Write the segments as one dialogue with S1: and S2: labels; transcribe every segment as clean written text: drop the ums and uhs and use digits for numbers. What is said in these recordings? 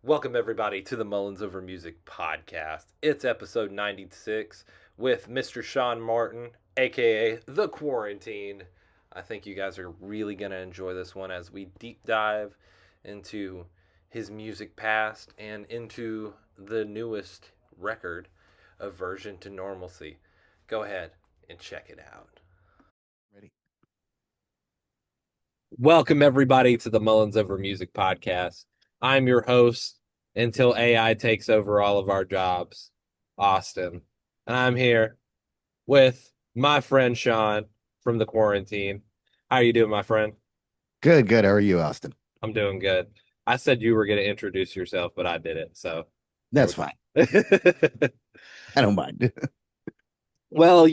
S1: Welcome, everybody, to the Mullins Over Music podcast. It's episode 96 with Mr. Sean Martin, aka The Quarantine. I think you guys are really going to enjoy this one as we deep dive into his music past and into the newest record, Aversion to Normalcy. Go ahead and check it out.
S2: Ready.
S1: Welcome, everybody, to the Mullins Over Music podcast. I'm your host until AI takes over all of our jobs, Austin. And I'm here with my friend Sean from the quarantine. How are you doing, my friend?
S2: Good, good. How are you, Austin?
S1: I'm doing good. I said you were going to introduce yourself, but I did it. So there
S2: That's fine.
S1: we go.
S2: I don't mind.
S1: Well,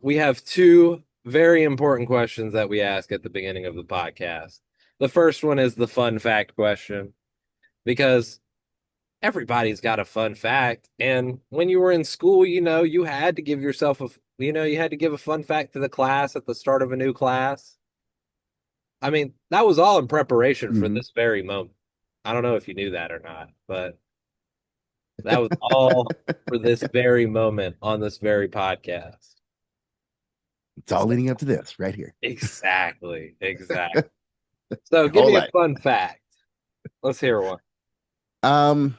S1: we have two very important questions that we ask at the beginning of the podcast. The first one is the fun fact question, because everybody's got a fun fact. And when you were in school, you had to give yourself you had to give a fun fact to the class at the start of a new class. I mean, that was all in preparation for
S2: Mhm.
S1: this very moment. I don't know if you knew that or not, but that was all for this very moment on this very podcast.
S2: It's all
S1: So,
S2: leading up to this right here.
S1: exactly, exactly. So give
S2: Hold
S1: me a
S2: on.
S1: fun fact. Let's hear one.
S2: Um,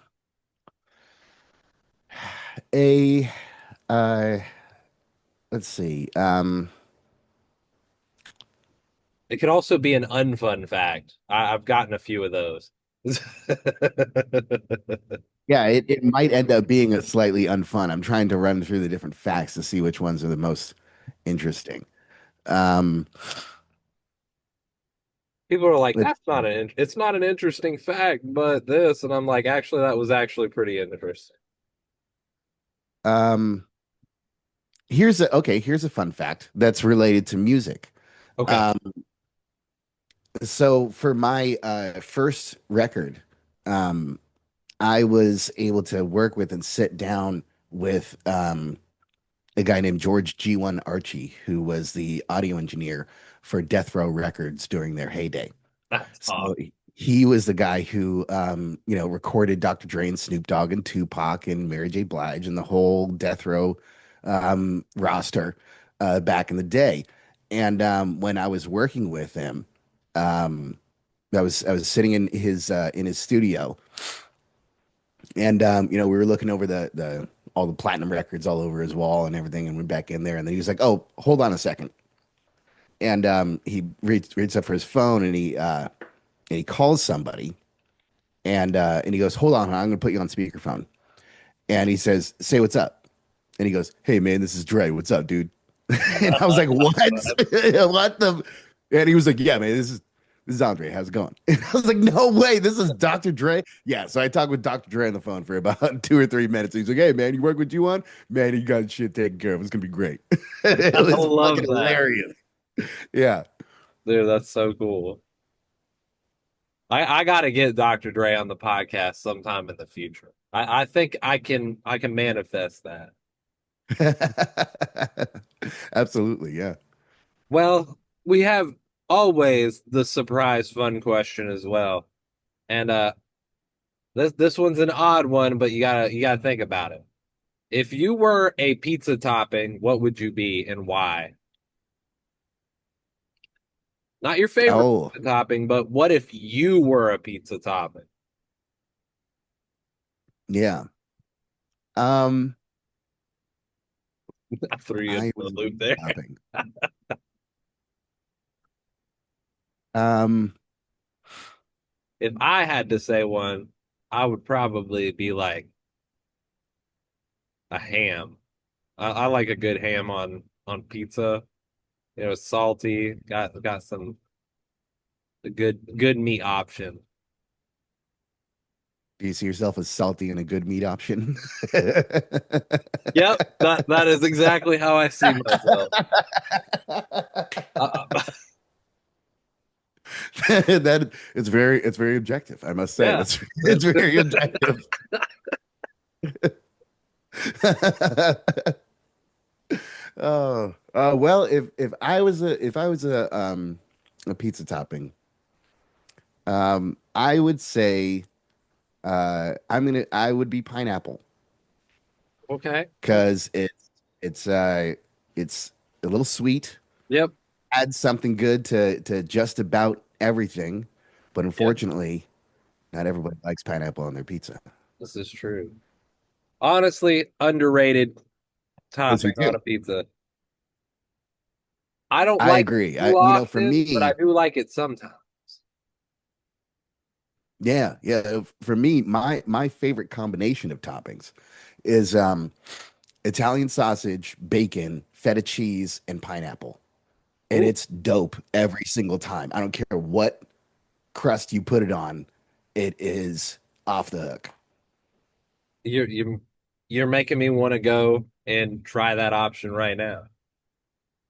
S2: a uh, let's see.
S1: It could also be an unfun fact. I've gotten a few of those.
S2: Yeah, it might end up being a slightly unfun. I'm trying to run through the different facts to see which ones are the most interesting. Um,
S1: People are like,
S2: let's
S1: "That's not it's not an interesting fact, but this," and I'm like, "Actually, that was actually pretty interesting."
S2: um, here's a fun fact that's related to music.
S1: Okay.
S2: Um, so for my first record, um, I was able to work with and sit down with a guy named George G1 Archie, who was the audio engineer for Death Row Records during their heyday.
S1: That's
S2: So
S1: awesome.
S2: he was the guy who, recorded Dr. Dre and Snoop Dogg and Tupac and Mary J. Blige and the whole Death Row roster back in the day. And when I was working with him, um, I was sitting in his studio, and we were looking over the all the platinum records all over his wall and everything, and went back in there, and then he was like, "Oh, hold on a second." And he reads up for his phone, and he calls somebody, and he goes, "Hold on, I'm gonna put you on speakerphone." And he says, "Say what's up." And he goes, "Hey man, this is Dre. What's up, dude?" And I was like, "What? What the?" And he was like, "Yeah, man, this is Andre. How's it going?" And I was like, "No way, this is Dr. Dre." Yeah, so I talked with Dr. Dre on the phone for about 2 or 3 minutes. He's like, "Hey man, you work with you on? Man, you got shit taken care of. It's gonna be great." It
S1: I
S2: was fucking
S1: love that.
S2: hilarious. Yeah.
S1: Dude, that's so cool. I gotta get Dr. Dre on the podcast sometime in the future. I think I can manifest that.
S2: Absolutely, yeah.
S1: Well, we have always the surprise fun question as well. And this one's an odd one, but you gotta think about it. If you were a pizza topping, what would you be and why? Not your favorite
S2: Oh,
S1: pizza topping, but what if you were a pizza topping?
S2: yeah. Um,
S1: I threw you into
S2: I
S1: the
S2: was a
S1: loop
S2: pizza
S1: there.
S2: topping. Um,
S1: If I had to say one, I would probably be like a ham. I like a good ham on pizza. Salty, got some good meat option.
S2: do you see yourself as salty and a good meat option?
S1: Yep, that is exactly how I see myself. Uh,
S2: That it's very objective, I must say.
S1: yeah.
S2: It's very objective. Oh, well, if I was a pizza topping, I would say I would be pineapple
S1: Okay. Okay.
S2: because it's it's a little sweet,
S1: Yep.
S2: adds something good to just about everything, but
S1: Yep.
S2: unfortunately, not everybody likes pineapple on their pizza.
S1: This is true. Honestly, underrated
S2: Those
S1: topping
S2: are
S1: on
S2: you.
S1: a pizza. I don't
S2: I
S1: like it
S2: agree.
S1: too
S2: For
S1: often, but I
S2: me,
S1: do like it sometimes.
S2: yeah, yeah. For me, my favorite combination of toppings is Italian sausage, bacon, feta cheese, and pineapple. And
S1: Oh,
S2: it's dope every single time. I don't care what crust you put it on, it is off the hook.
S1: you're making me want to go and try that option right now.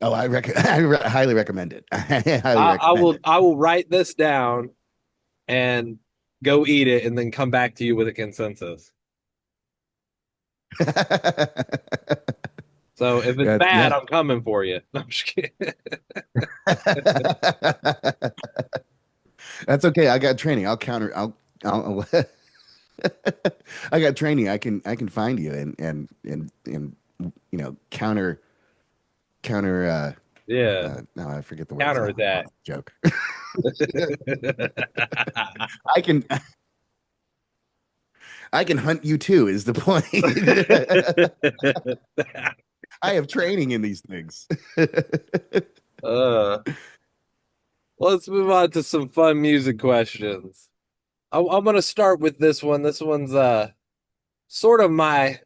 S2: Oh, highly recommend it. I highly
S1: I
S2: recommend
S1: will
S2: it.
S1: I will write this down and go eat it and then come back to you with a consensus. So if it's bad,
S2: Yeah.
S1: I'm coming for you. No, I'm just kidding.
S2: That's okay. I got training. I'll counter. I'll I got training. I can find you and counter.
S1: Yeah,
S2: No, I forget the words now.
S1: counterattack.
S2: Joke. I can I can hunt you too. Is the point? I have training in these things.
S1: uh, let's move on to some fun music questions. I'm gonna start with this one. This one's sort of my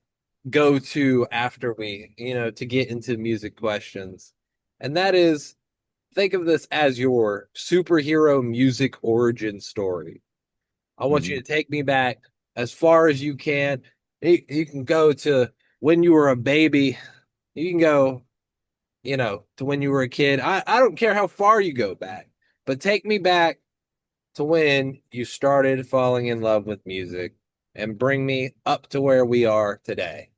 S1: go-to after to get into music questions. And that is, think of this as your superhero music origin story. I want you
S2: Mhm.
S1: to take me back as far as you can. You can go to when you were a baby. You can go, to when you were a kid. I don't care how far you go back, but take me back to when you started falling in love with music and bring me up to where we are today,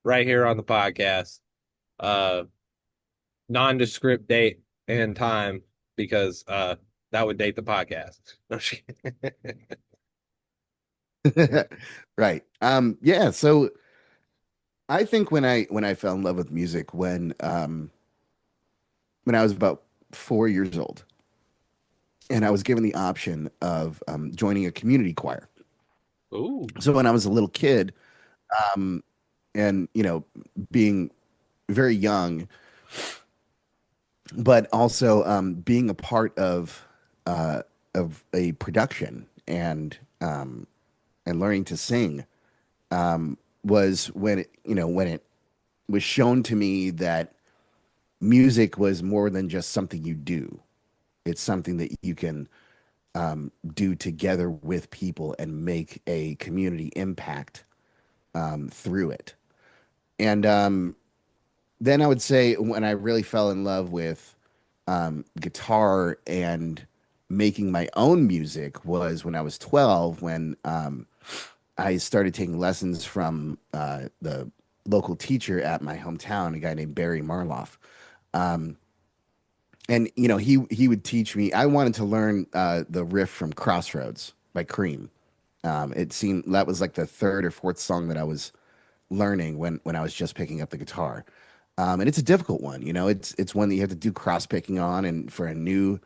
S1: right here on the podcast. Uh, Nondescript date and time because that would date the podcast. No,
S2: Right. Yeah, so I think when I fell in love with music when I was about 4 years old, and I was given the option of joining a community choir.
S1: Ooh,
S2: So when I was a little kid, um, and being very young, but also being a part of a production and learning to sing was when it was shown to me that music was more than just something you do. It's something that you can do together with people and make a community impact through it. And then I would say when I really fell in love with guitar and making my own music was when I was 12, when I started taking lessons from the local teacher at my hometown, a guy named Barry Marloff. Um, and he would teach me. I wanted to learn the riff from Crossroads by Cream. It seemed that was like the third or fourth song that I was learning when I was just picking up the guitar. And it's a difficult one, it's one that you have to do cross picking on, and for a new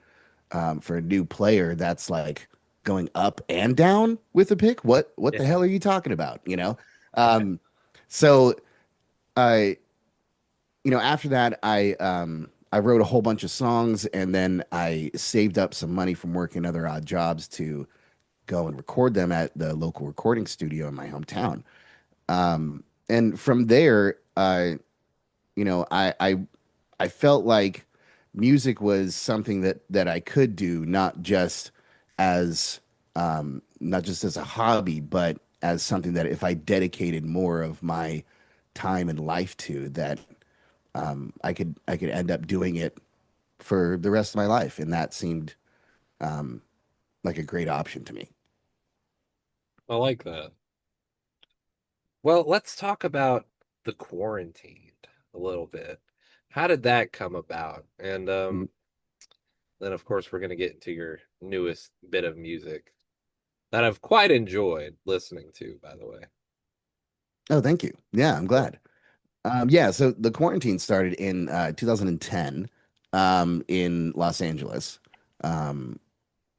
S2: player, that's like going up and down with the pick. What the
S1: yeah.
S2: hell are you talking about? Um, so I after that, I wrote a whole bunch of songs, and then I saved up some money from working other odd jobs to go and record them at the local recording studio in my hometown. And from there, you know, I, I I felt like music was something that I could do, as not just as a hobby, but as something that if I dedicated more of my time and life to, that I could end up doing it for the rest of my life, and that seemed like a great option to me.
S1: I like that. Well, let's talk about the quarantine a little bit. How did that come about? And then, of course, we're going to get into your newest bit of music. that I've quite enjoyed listening to, by the way.
S2: Oh, thank you. Yeah, I'm glad. Yeah, so the quarantine started in 2010 in Los Angeles um,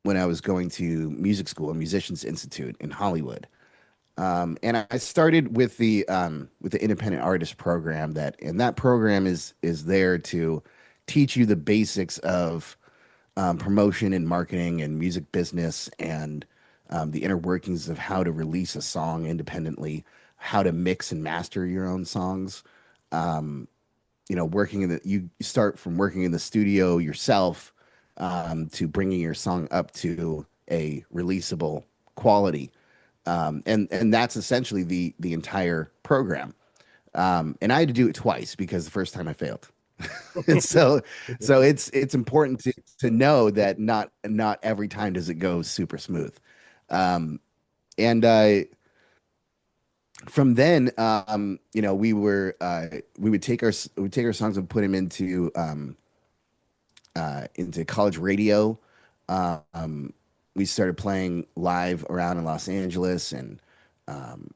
S2: when I was going to music school, a Musicians Institute in Hollywood. And I started with the independent artist program and that program is there to teach you the basics of promotion and marketing and music business and the inner workings of how to release a song independently, how to mix and master your own songs. Working in you start from working in the studio yourself to bringing your song up to a releasable quality. And that's essentially the entire program. And I had to do it twice because the first time I failed. And so it's important to know that not every time does it go super smooth. Um, and From then, we would take our songs and put them into college radio. Um, we started playing live around in Los Angeles, um,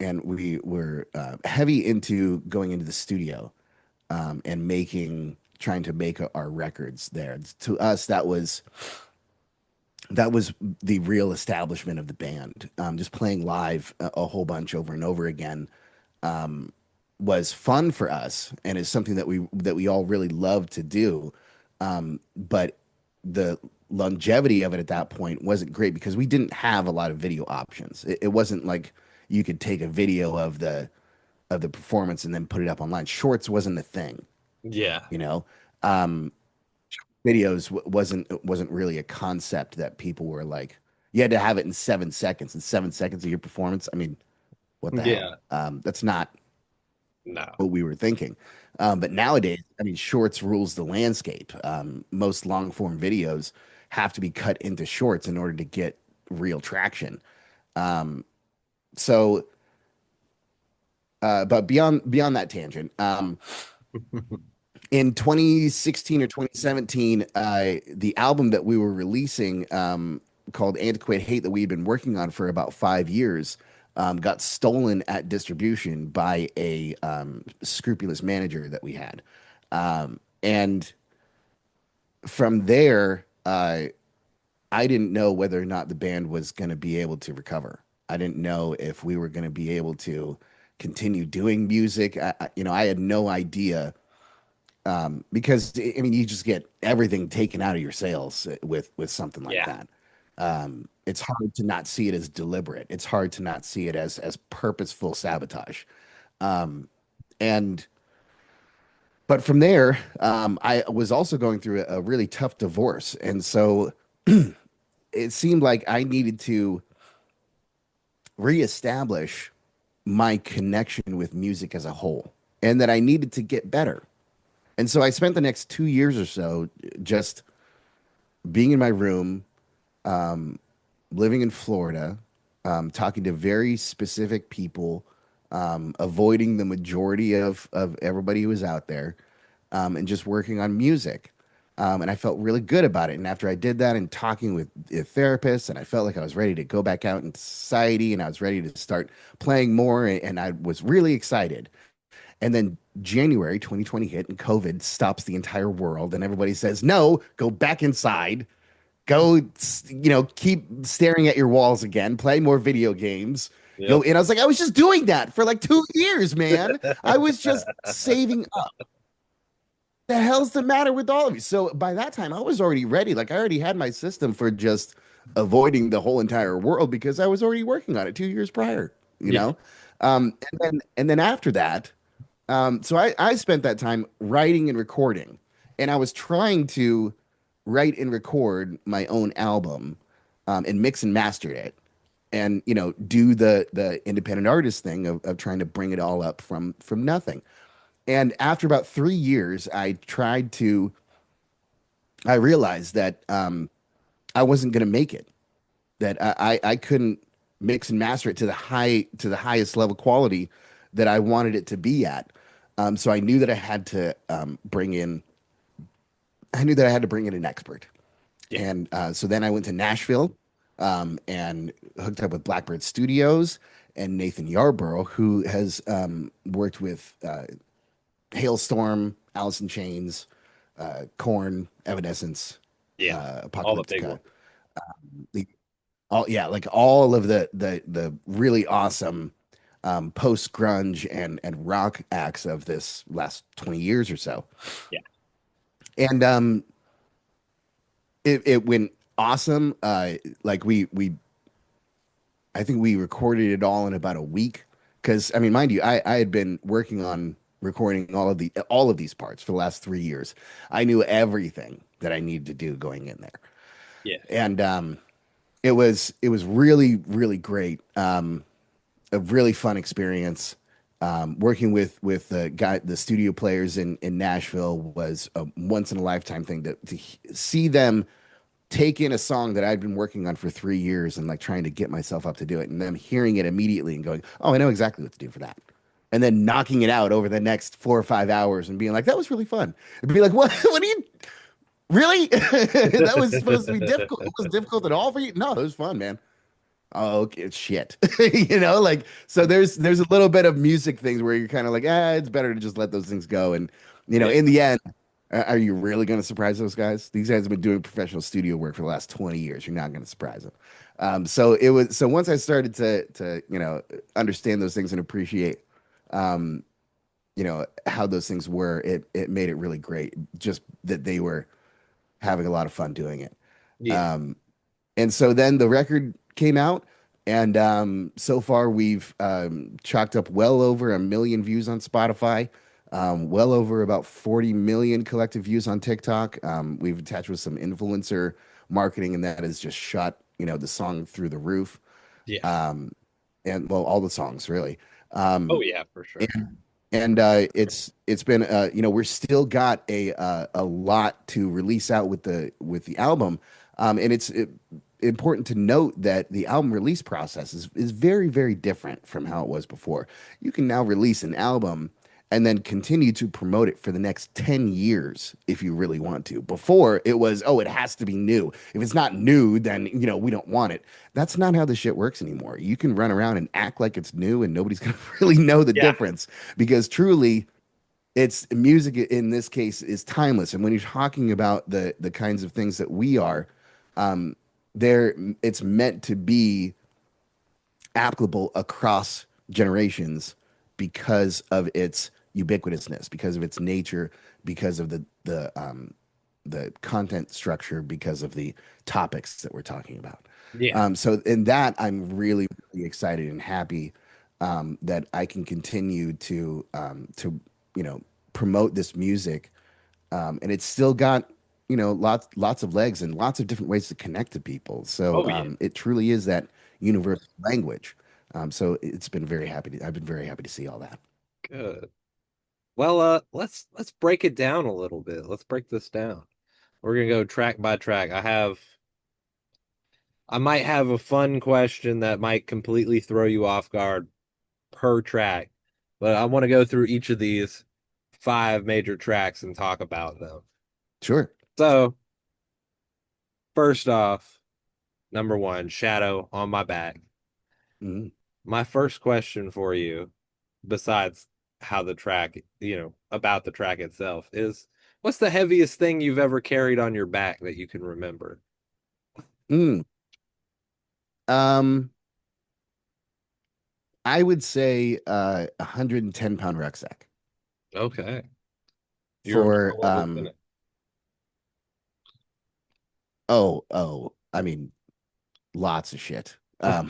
S2: and we were heavy into going into the studio and trying to make our records there. To us, that was the real establishment of the band. Just playing live a whole bunch over and over again um, was fun for us, and is something that we all really love to do. But the longevity of it at that point wasn't great because we didn't have a lot of video options. It wasn't like you could take a video of the performance and then put it up online. Shorts wasn't a thing,
S1: Yeah.
S2: you know. Um, Videos wasn't really a concept that people were like. You had to have it in 7 seconds. In 7 seconds of your performance, I mean, what the hell?
S1: Yeah.
S2: That's not
S1: No.
S2: what we were thinking. But nowadays, I mean, shorts rules the landscape. Most long form videos have to be cut into shorts in order to get real traction. Um, so, but beyond that tangent, in 2016 or 2017, the album that we were releasing, called Antiquate Hate, that we had been working on for about 5 years, got stolen at distribution by a scrupulous manager that we had. And from there, I didn't know whether or not the band was going to be able to recover. I didn't know if we were going to be able to continue doing music. I had no idea because I mean, you just get everything taken out of your sales with something like
S1: Yeah.
S2: that. It's hard to not see it as deliberate. It's hard to not see it as purposeful sabotage. Um, and but from there, I was also going through a really tough divorce, and so it seemed like I needed to reestablish my connection with music as a whole, and that I needed to get better. And so I spent the next 2 years or so just being in my room, um, living in Florida, talking to very specific people, avoiding the majority of everybody who was out there, and just working on music. And I felt really good about it. And after I did that and talking with a therapist, and I felt like I was ready to go back out into society and I was ready to start playing more, and I was really excited. And then January 2020 hit and COVID stops the entire world. And everybody says, no, go back inside. Go, keep staring at your walls again, play more video games. Go
S1: Yep.
S2: in. I was like, I was just doing that for like 2 years, man. I was just saving up. The hell's the matter with all of you? So by that time, I was already ready. Like I already had my system for just avoiding the whole entire world because I was already working on it 2 years prior, you
S1: Yeah.
S2: know? And then after that, so I spent that time writing and recording, and I was trying to write and record my own album, and mix and master it, and do the independent artist thing of trying to bring it all up from nothing. And after about 3 years, I realized that I wasn't going to make it. That I couldn't mix and master it to the highest level quality that I wanted it to be at. So I knew that I knew that I had to bring in an expert.
S1: Yeah.
S2: And so then I went to Nashville, and hooked up with Blackbird Studios and Nathan Yarborough, who has worked with Hailstorm, Alice in Chains, Korn, Evanescence,
S1: Yeah. All the big
S2: Apocalyptica.
S1: ones.
S2: The, all yeah, like all of the really awesome post grunge and rock acts of this last 20 years or so.
S1: Yeah.
S2: And it went awesome. Like we I think we recorded it all in about a week. Because I mean, mind you, I had been working on recording all of these parts for the last 3 years. I knew everything that I needed to do going in there,
S1: Yeah.
S2: and it was really really great. A really fun experience. Working with the studio players in Nashville was a once in a lifetime thing to see them take in a song that I'd been working on for 3 years and like trying to get myself up to do it, and them hearing it immediately and going, "Oh, I know exactly what to do for that," and then knocking it out over the next 4 or 5 hours and being like, "That was really fun." And be like, "What? What do you really? That was supposed to be difficult. It was difficult at all for you? No, it was fun, man." Oh, okay, shit. Like so there's a little bit of music things where you're kind of like, it's better to just let those things go. And
S1: Yeah.
S2: in the end, are you really going to surprise those guys? These guys have been doing professional studio work for the last 20 years. You're not going to surprise them. So once I started to understand those things and appreciate how those things were, it made it really great. Just that they were having a lot of fun doing it.
S1: Yeah.
S2: Um, and so then the record came out, and so far we've chalked up well over 1 million views on Spotify, well over about 40 million collective views on TikTok. We've attached with some influencer marketing, and that has just shot, the song through the roof.
S1: Yeah.
S2: And well, all the songs really.
S1: Oh
S2: Um,
S1: yeah, for sure.
S2: and it's been we're still got a lot to release out with the album, and it's important to note that the album release process is very very different from how it was before. You can now release an album and then continue to promote it for the next 10 years if you really want to. Before it was, oh, it has to be new. If it's not new, then we don't want it. That's not how this shit works anymore. You can run around and act like it's new and nobody's going to really know the
S1: Yeah.
S2: difference, because truly it's music in this case is timeless. And when you're talking about the kinds of things that we are, um, there it's meant to be applicable across generations because of its ubiquitousness, because of its nature, because of the content structure, because of the topics that we're talking about.
S1: Yeah.
S2: So in that, I'm really, really excited and happy that I can continue to promote this music, and it's still got lots of legs and lots of different ways to connect to people. So
S1: Oh yeah.
S2: it truly is that universal language. So I've been very happy to see all that.
S1: Good. Well, let's break it down a little bit. Let's break this down. We're gonna go track by track. I might have a fun question that might completely throw you off guard per track, but I want to go through each of these five major tracks and talk about them.
S2: Sure.
S1: So, first off, number one, Shadow on My Back.
S2: Mhm.
S1: My first question for you, besides how the track, about the track itself, is what's the heaviest thing you've ever carried on your back that you can remember?
S2: Mm. Um, I would say 110-pound rucksack
S1: Okay. You remember
S2: for
S1: what was in it?
S2: I mean, lots of shit.
S1: Fair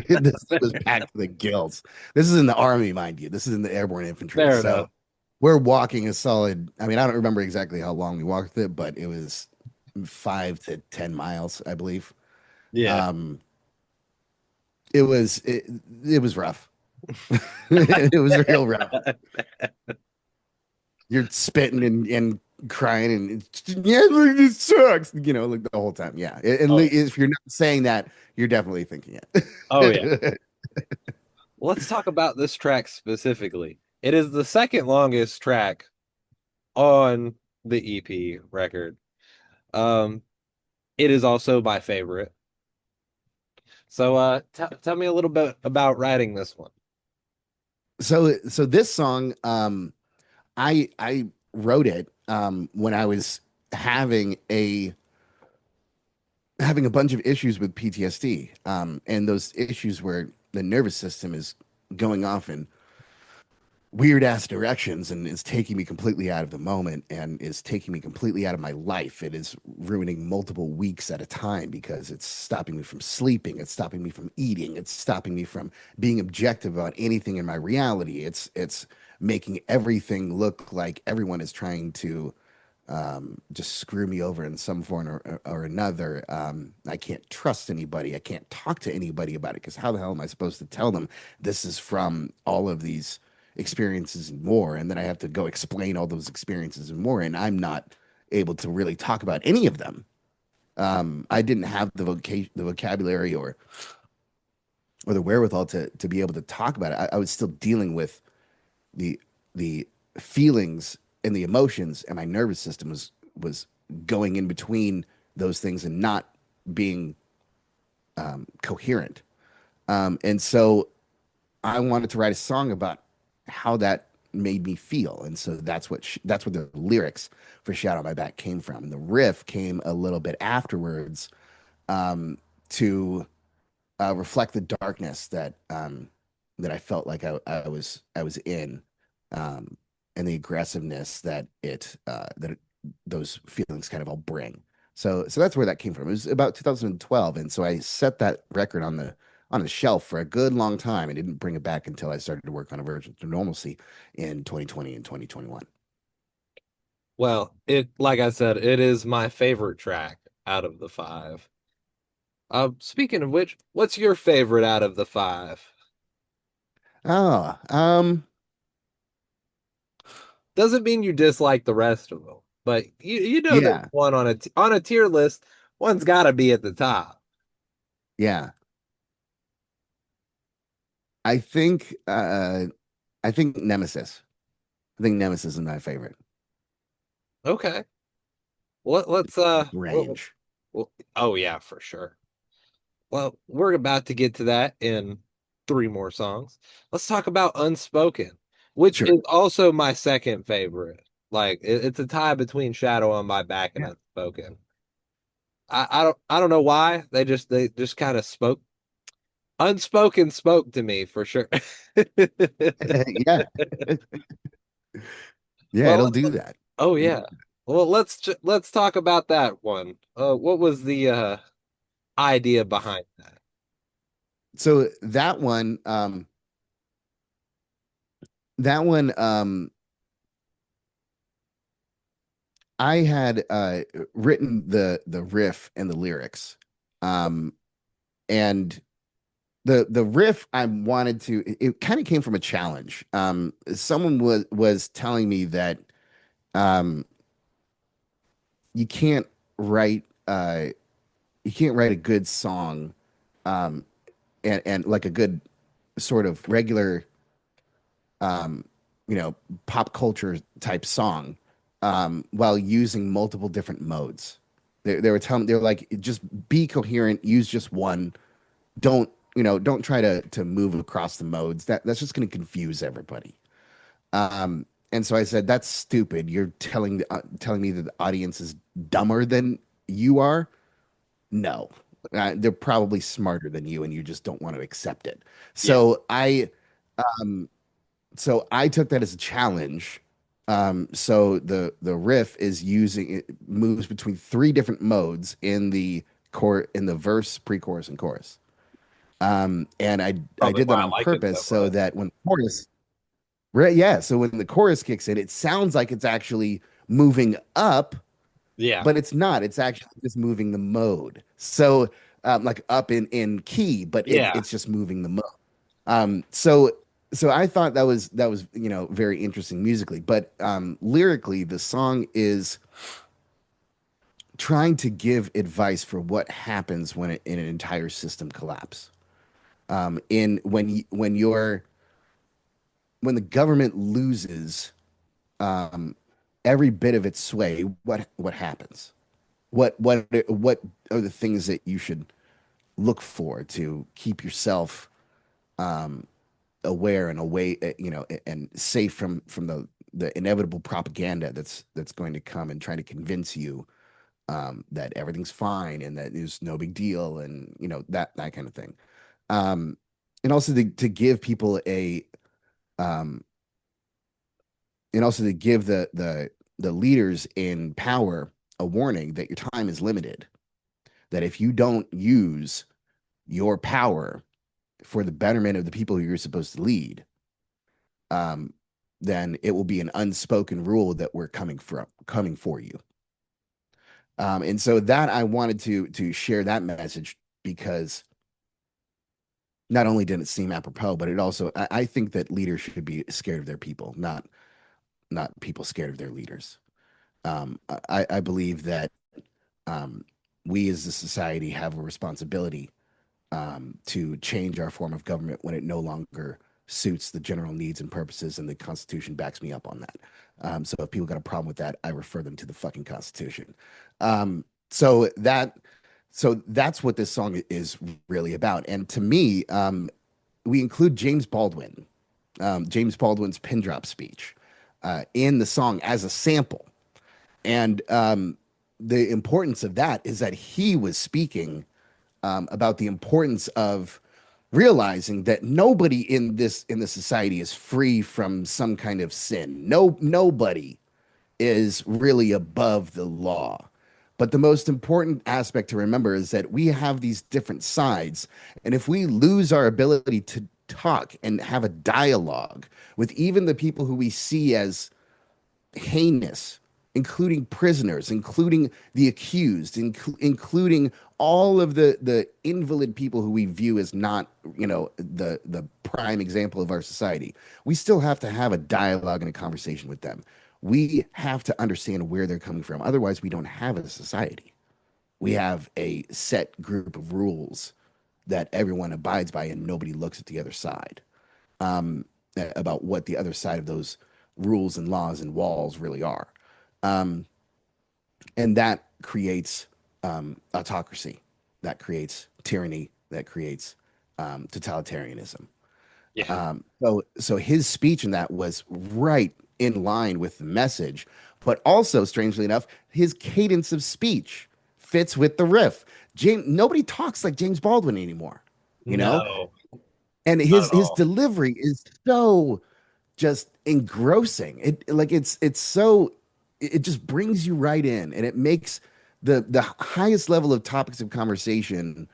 S2: This thing was
S1: enough.
S2: packed to the gills. This is in the army, mind you. This is in the airborne infantry.
S1: Fair enough.
S2: So we're walking a solid, I mean, I don't remember exactly how long we walked it, but it was 5 to 10 miles, I believe.
S1: Yeah.
S2: Um, it was rough. It was real rough. You're spitting and crying and yeah, look, this sucks, like the whole time. Yeah.
S1: Oh,
S2: If you're not saying that, you're definitely thinking
S1: oh yeah.
S2: it.
S1: Let's talk about this track specifically. It is the second longest track on the EP record. Um, it is also my favorite. So, tell me a little bit about writing this one.
S2: So this song, I wrote it when I was having a having a bunch of issues with PTSD. And those issues where the nervous system is going off in weird ass directions and is taking me completely out of the moment and is taking me completely out of my life. It is ruining multiple weeks at a time because it's stopping me from sleeping, it's stopping me from eating, it's stopping me from being objective about anything in my reality. It's making everything look like everyone is trying to just screw me over in some form or another. I can't trust anybody. I can't talk to anybody about it because how the hell am I supposed to tell them this is from all of these experiences and more? And then I have to go explain all those experiences and more, and I'm not able to really talk about any of them. I didn't have the vocabulary or the wherewithal to be able to talk about it. I was still dealing with the the feelings and the emotions, and my nervous system was going in between those things and not being coherent. And so I wanted to write a song about how that made me feel, and so that's where the lyrics for "Shadow on My Back" came from. And the riff came a little bit afterwards to reflect the darkness that I felt like I was in, um, and the aggressiveness those feelings kind of all bring. So that's where that came from. It was about 2012, and so I set that record on the shelf for a good long time. I didn't bring it back until I started to work on Aversion to Normalcy in 2020 and 2021.
S1: Well, like I said, it is my favorite track out of the five. Speaking of which, what's your favorite out of the five?
S2: Oh,
S1: Doesn't mean you dislike the rest of them, but you know there's
S2: yeah,
S1: one on a tier list. One's got to be at the top.
S2: yeah. I think I think Nemesis. I think Nemesis is my favorite.
S1: Okay. Let's
S2: Range.
S1: oh yeah, for sure. Well, we're about to get to that in three more songs. Let's talk about Unspoken, which
S2: Sure.
S1: is also my second favorite. Like it's a tie between Shadow on My Back and
S2: Yeah.
S1: Unspoken. I don't know why they just kind of spoke. Unspoken spoke to me for sure.
S2: Yeah. Yeah,
S1: Well,
S2: it'll do that.
S1: oh
S2: It'll
S1: yeah.
S2: do-
S1: Well, let's talk about that one. What was the idea behind that?
S2: So that one, I had written the riff and the lyrics. Um, and the riff I wanted to it kind of came from a challenge. Someone was telling me that um you can't write you can't write a good song um and like a good sort of regular um, pop culture type song while using multiple different modes. They were telling they were like, just be coherent, use just one. Don't try to move across the modes. That's just going to confuse everybody. And so I said, that's stupid. You're telling me that the audience is dumber than you are. No, they're probably smarter than you, and you just don't want to accept it.
S1: Yeah.
S2: So um, I took that as a challenge. So the riff is using it moves between three different modes in the core in the verse, pre-chorus, and chorus. And I
S1: Probably
S2: did
S1: why
S2: that
S1: I
S2: on
S1: like it
S2: purpose
S1: so
S2: so
S1: much.
S2: that when the chorus, right, yeah, so when the chorus kicks in, it sounds like it's actually moving up,
S1: Yeah.
S2: but it's not. It's actually just moving the mode. So like up in key, but
S1: Yeah.
S2: it's just moving the mode. So I thought that was very interesting musically, but lyrically the song is trying to give advice for what happens when in an entire system collapse. In when the government loses every bit of its sway, what happens? What are the things that you should look for to keep yourself um, aware and away, and safe from the inevitable propaganda that's going to come and try to convince you that everything's fine and that there's no big deal, and that kind of thing. Um, and also to give people um, to give the leaders in power a warning that your time is limited. That if you don't use your power for the betterment of the people who you're supposed to lead, um, then it will be an unspoken rule that we're coming for you. And so that I wanted to share that message because not only did it seem apropos, but it also I think that leaders should be scared of their people, not people scared of their leaders. I believe that um, we as a society have a responsibility to change our form of government when it no longer suits the general needs and purposes, and the Constitution backs me up on that. So if people got a problem with that, I refer them to the fucking Constitution. Um, so that so that's what this song is really about. And to me, we include James Baldwin's pin drop speech in the song as a sample. And the importance of that is that he was speaking about the importance of realizing that nobody in this society is free from some kind of sin. Nobody is really above the law. But the most important aspect to remember is that we have these different sides. And if we lose our ability to talk and have a dialogue with even the people who we see as heinous, including prisoners, including the accused, including all of the invalid people who we view as not, the prime example of our society. We still have to have a dialogue and a conversation with them. We have to understand where they're coming from. Otherwise, we don't have a society. We have a set group of rules that everyone abides by, and nobody looks at the other side about what the other side of those rules and laws and walls really are. Um, and that creates autocracy, that creates tyranny, that creates totalitarianism.
S1: Yeah.
S2: So his speech in that was right in line with the message, but also, strangely enough, his cadence of speech fits with the riff. Nobody talks like James Baldwin anymore, you know,
S1: No,
S2: and
S1: not at
S2: his
S1: all.
S2: delivery is so just engrossing. It's so it just brings you right in, and it makes the highest level of topics of conversation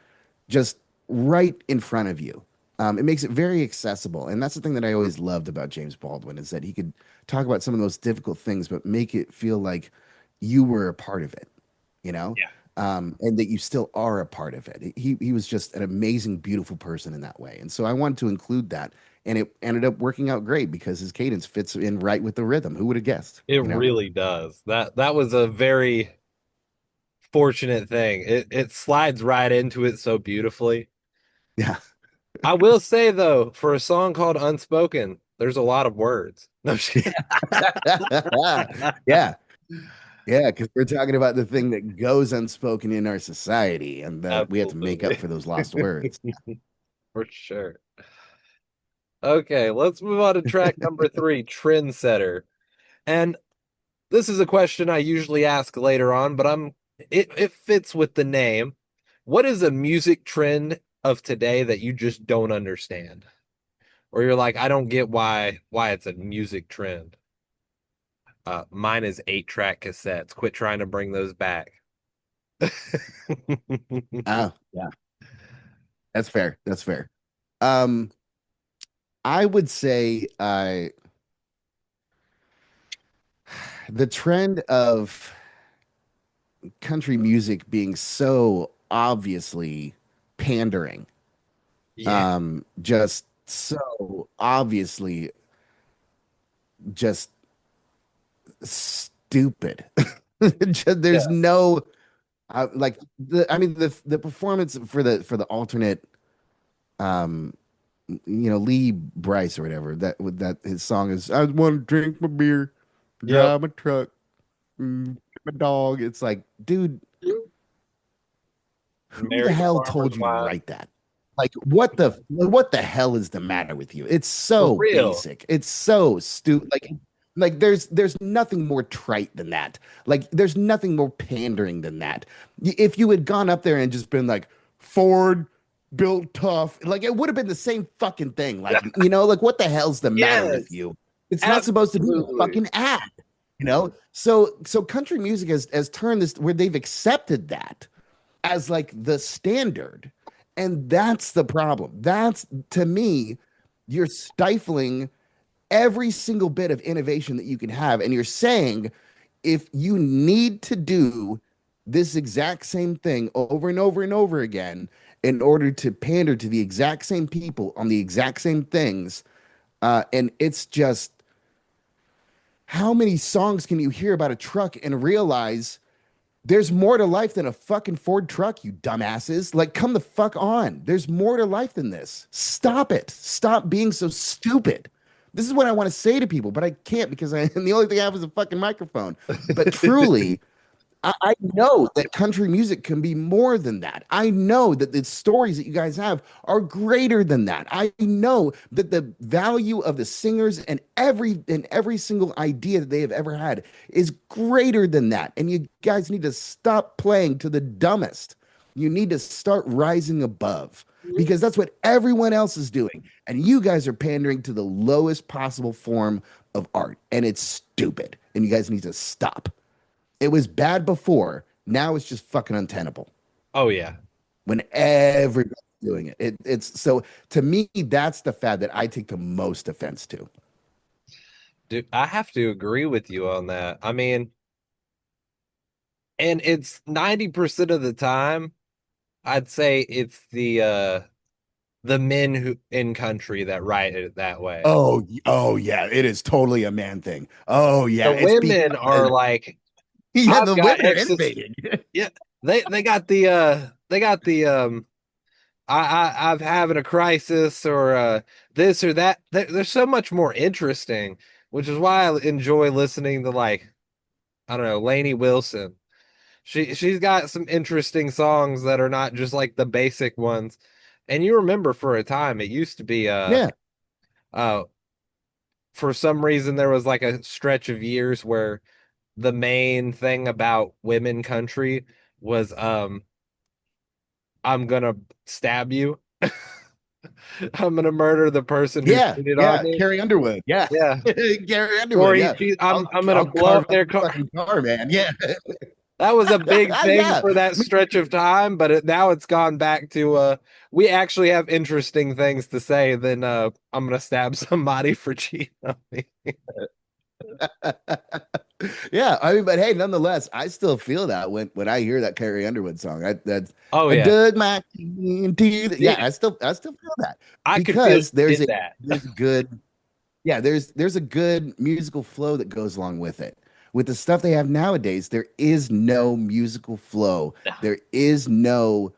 S2: just right in front of you. It makes it very accessible, and that's the thing that I always loved about James Baldwin is that he could talk about some of the most difficult things, but make it feel like you were a part of it, you know,
S1: Yeah.
S2: and that you still are a part of it. He was just an amazing, beautiful person in that way, and so I wanted to include that, and it ended up working out great because his cadence fits in right with the rhythm. Who would have guessed?
S1: It
S2: You know?
S1: really does. That was a very fortunate thing. It slides right into it so beautifully.
S2: Yeah,
S1: I will say though, for a song called Unspoken, there's a lot of words. No, I'm just kidding.
S2: yeah. Yeah, because we're talking about the thing that goes unspoken in our society, and that we have to make up
S1: Absolutely.
S2: for those lost words.
S1: For sure. Okay, let's move on to track number three, Trendsetter. And this is a question I usually ask later on, but it fits with the name. What is a music trend of today that you just don't understand? Or you're like, I don't get why it's a music trend. Mine is 8-track cassettes. Quit trying to bring those back.
S2: Oh, yeah, that's fair. That's fair. Um, I would say the trend of country music being so obviously pandering,
S1: Yeah,
S2: just so obviously just stupid. There's
S1: yeah,
S2: no like I mean the performance for the alternate um Lee Bryce or whatever that with that his song is I want to drink my beer,
S1: yep.
S2: drive my truck, my dog. It's like, dude, Who the
S1: Married a
S2: hell
S1: farmer's
S2: told you to
S1: wife.
S2: write that? Like, what the hell is the matter with you? It's
S1: For
S2: so
S1: real.
S2: basic. It's so stupid. Like there's nothing more trite than that. Like there's nothing more pandering than that. If you had gone up there and just been like Ford built tough, like it would have been the same fucking thing. Like, like what the hell's the matter with
S1: Yes,
S2: you? It's not supposed to be a
S1: absolutely.
S2: fucking ad, So country music has turned this where they've accepted that as like the standard. And that's the problem. That's to me, you're stifling every single bit of innovation that you can have. And you're saying if you need to do this exact same thing over and over and over again in order to pander to the exact same people on the exact same things, and it's just how many songs can you hear about a truck and realize there's more to life than a fucking Ford truck, you dumbasses. Like, come the fuck on. There's more to life than this. Stop it. Stop being so stupid. This is what I want to say to people, but I can't because and the only thing I have is a fucking microphone. But truly, I know that country music can be more than that. I know that the stories that you guys have are greater than that. I know that the value of the singers and every single idea that they have ever had is greater than that. And you guys need to stop playing to the dumbest. You need to start rising above because that's what everyone else is doing. And you guys are pandering to the lowest possible form of art. And it's stupid. And you guys need to stop. It was bad before. Now it's just fucking untenable
S1: Oh yeah.
S2: when everybody's doing it. It's so to me, that's the fad that I take the most offense to.
S1: Dude, I have to agree with you on that. I mean, and it's 90% of the time, I'd say it's the men who in country that write it that way.
S2: Oh yeah, it is totally a man thing. Oh
S1: The
S2: yeah, it's
S1: women are
S2: because
S1: like,
S2: yeah,
S1: I've
S2: the
S1: got
S2: women are
S1: exes.
S2: innovating.
S1: Yeah, they got the I'm having a crisis or this or that. They're so much more interesting, which is why I enjoy listening to like I don't know, Lainey Wilson. She's got some interesting songs that are not just like the basic ones. And you remember for a time it used to be
S2: Yeah,
S1: uh for some reason there was like a stretch of years where the main thing about women country was I'm gonna stab you. I'm gonna murder the person who
S2: yeah,
S1: cheated on
S2: yeah.
S1: me.
S2: Carrie Underwood. Yeah,
S1: Yeah.
S2: Carrie
S1: Or
S2: Underwood. Yeah,
S1: I'm gonna
S2: I'll
S1: blow
S2: carve
S1: up
S2: up
S1: their
S2: your
S1: car.
S2: fucking car, man. Yeah,
S1: That was a big thing
S2: yeah.
S1: for that stretch of time, but now it's gone back to we actually have interesting things to say than I'm gonna stab somebody for cheating on me.
S2: Yeah, I mean, but hey, nonetheless, I still feel that when I hear that Carrie Underwood song.
S1: Oh
S2: I
S1: yeah.
S2: dug my key into the, yeah,
S1: Yeah,
S2: I still feel that
S1: I could feel
S2: because
S1: you did that.
S2: there's a good yeah, there's a good musical flow that goes along with it. With the stuff they have nowadays, there is no musical flow. There is no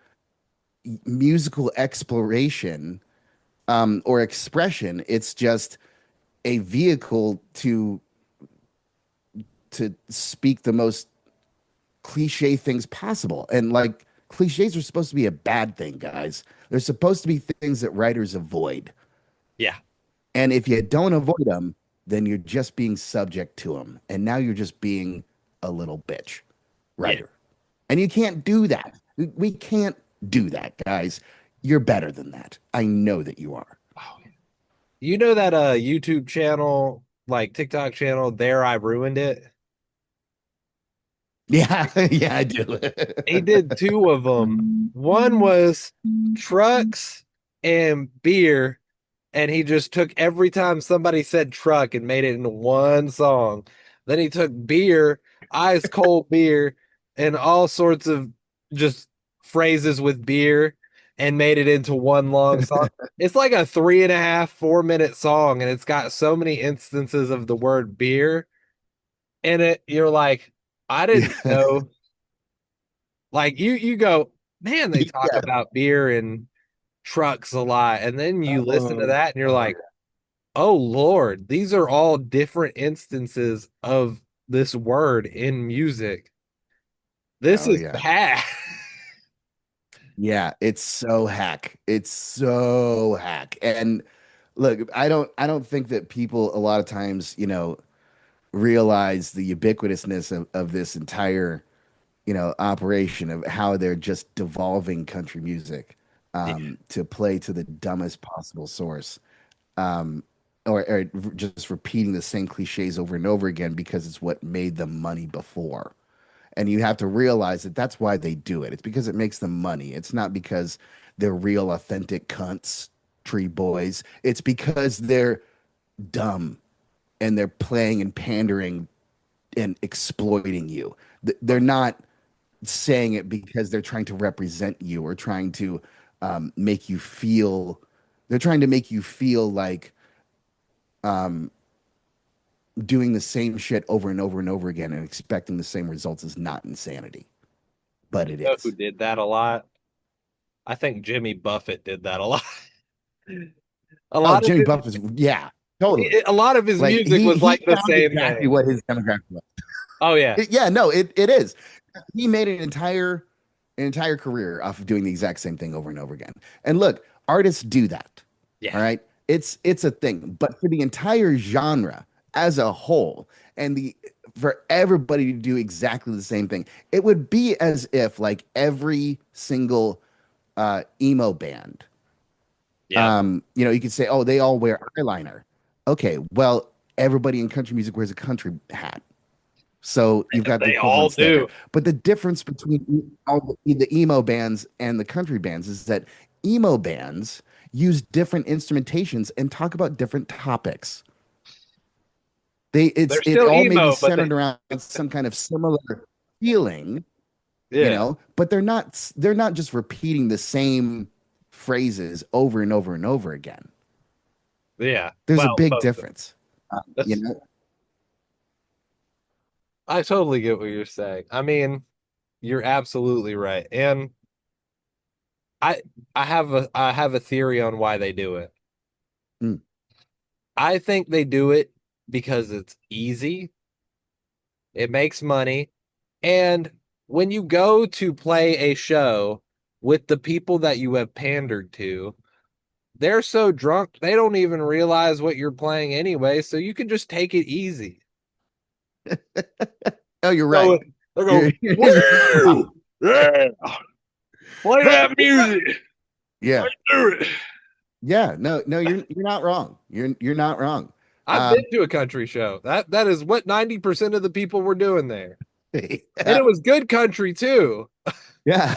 S2: musical exploration or expression. It's just a vehicle to speak the most cliche things possible. And like cliches are supposed to be a bad thing, guys. They're supposed to be things that writers avoid.
S1: Yeah.
S2: And if you don't avoid them, then you're just being subject to them. And now you're just being a little bitch
S1: Yeah.
S2: writer. And you can't do that. We can't do that, guys. You're better than that. I know that you are.
S1: Oh, you know that YouTube channel, like TikTok channel, There I Ruined It?
S2: Yeah, yeah, I do.
S1: He did two of them. One was trucks and beer, and he just took every time somebody said truck and made it into one song. Then he took beer, ice cold beer, and all sorts of just phrases with beer and made it into one long song. It's like a 3.5, 4 minute song, and it's got so many instances of the word beer in it. You're like, I didn't
S2: Yeah.
S1: know. Like you go, man, they talk
S2: Yeah.
S1: about beer and trucks a lot. And then you listen to
S2: Oh,
S1: that and you're like, oh Lord, these are all different instances of this word in music. This
S2: oh
S1: is
S2: yeah.
S1: bad.
S2: Yeah, it's so hack. It's so hack. And look, I don't think that people a lot of times, realize the ubiquitousness of this entire, operation of how they're just devolving country music
S1: Yeah,
S2: to play to the dumbest possible source. Um, or just repeating the same cliches over and over again because it's what made them money before. And you have to realize that that's why they do it. It's because it makes them money. It's not because they're real authentic cunts, tree boys. It's because they're dumb and they're playing and pandering and exploiting you. They're not saying it because they're trying to represent you or trying to make you feel. They're trying to make you feel like um, doing the same shit over and over and over again and expecting the same results is not insanity, but
S1: you
S2: it
S1: know who
S2: is.
S1: did that a lot? I think Jimmy Buffett did that a lot. A
S2: Oh,
S1: lot of
S2: Jimmy Buff is, yeah, totally.
S1: a lot of his
S2: Like
S1: music was
S2: he
S1: like the
S2: found
S1: same
S2: exactly
S1: thing.
S2: what his demographic was.
S1: Oh yeah,
S2: Yeah, no, it is. He made an entire career off of doing the exact same thing over and over again. And look, artists do that.
S1: yeah.
S2: All right. It's a thing. But for the entire genre as a whole, and the for everybody to do exactly the same thing, it would be as if like every single emo band,
S1: Yep.
S2: you could say, oh, they all wear eyeliner. Okay, well, everybody in country music wears a country hat. So you've got the
S1: They all
S2: equivalence there.
S1: do.
S2: But the difference between all the emo bands and the country bands is that emo bands use different instrumentations and talk about different topics.
S1: They're
S2: It
S1: still
S2: all may be
S1: emo, but they
S2: centered around some kind of similar feeling,
S1: yeah,
S2: but they're not just repeating the same phrases over and over and over again.
S1: yeah.
S2: There's a
S1: Well,
S2: big
S1: most of
S2: difference. You
S1: that's
S2: know,
S1: I totally get what you're saying. I mean, you're absolutely right. And I I have a theory on why they do it.
S2: Mm.
S1: I think they do it because it's easy, it makes money, and when you go to play a show with the people that you have pandered to, they're so drunk they don't even realize what you're playing anyway, so you can just take it easy.
S2: Oh, you're
S1: So
S2: right.
S1: they're going,
S2: You're,
S1: woo! Yeah, play that music.
S2: yeah.
S1: Let's do it.
S2: Yeah, no, no, you're not wrong. You're not wrong.
S1: I've
S2: Um,
S1: been to a country show. That is what 90% of the people were doing there. And
S2: yeah,
S1: it was good country too.
S2: yeah,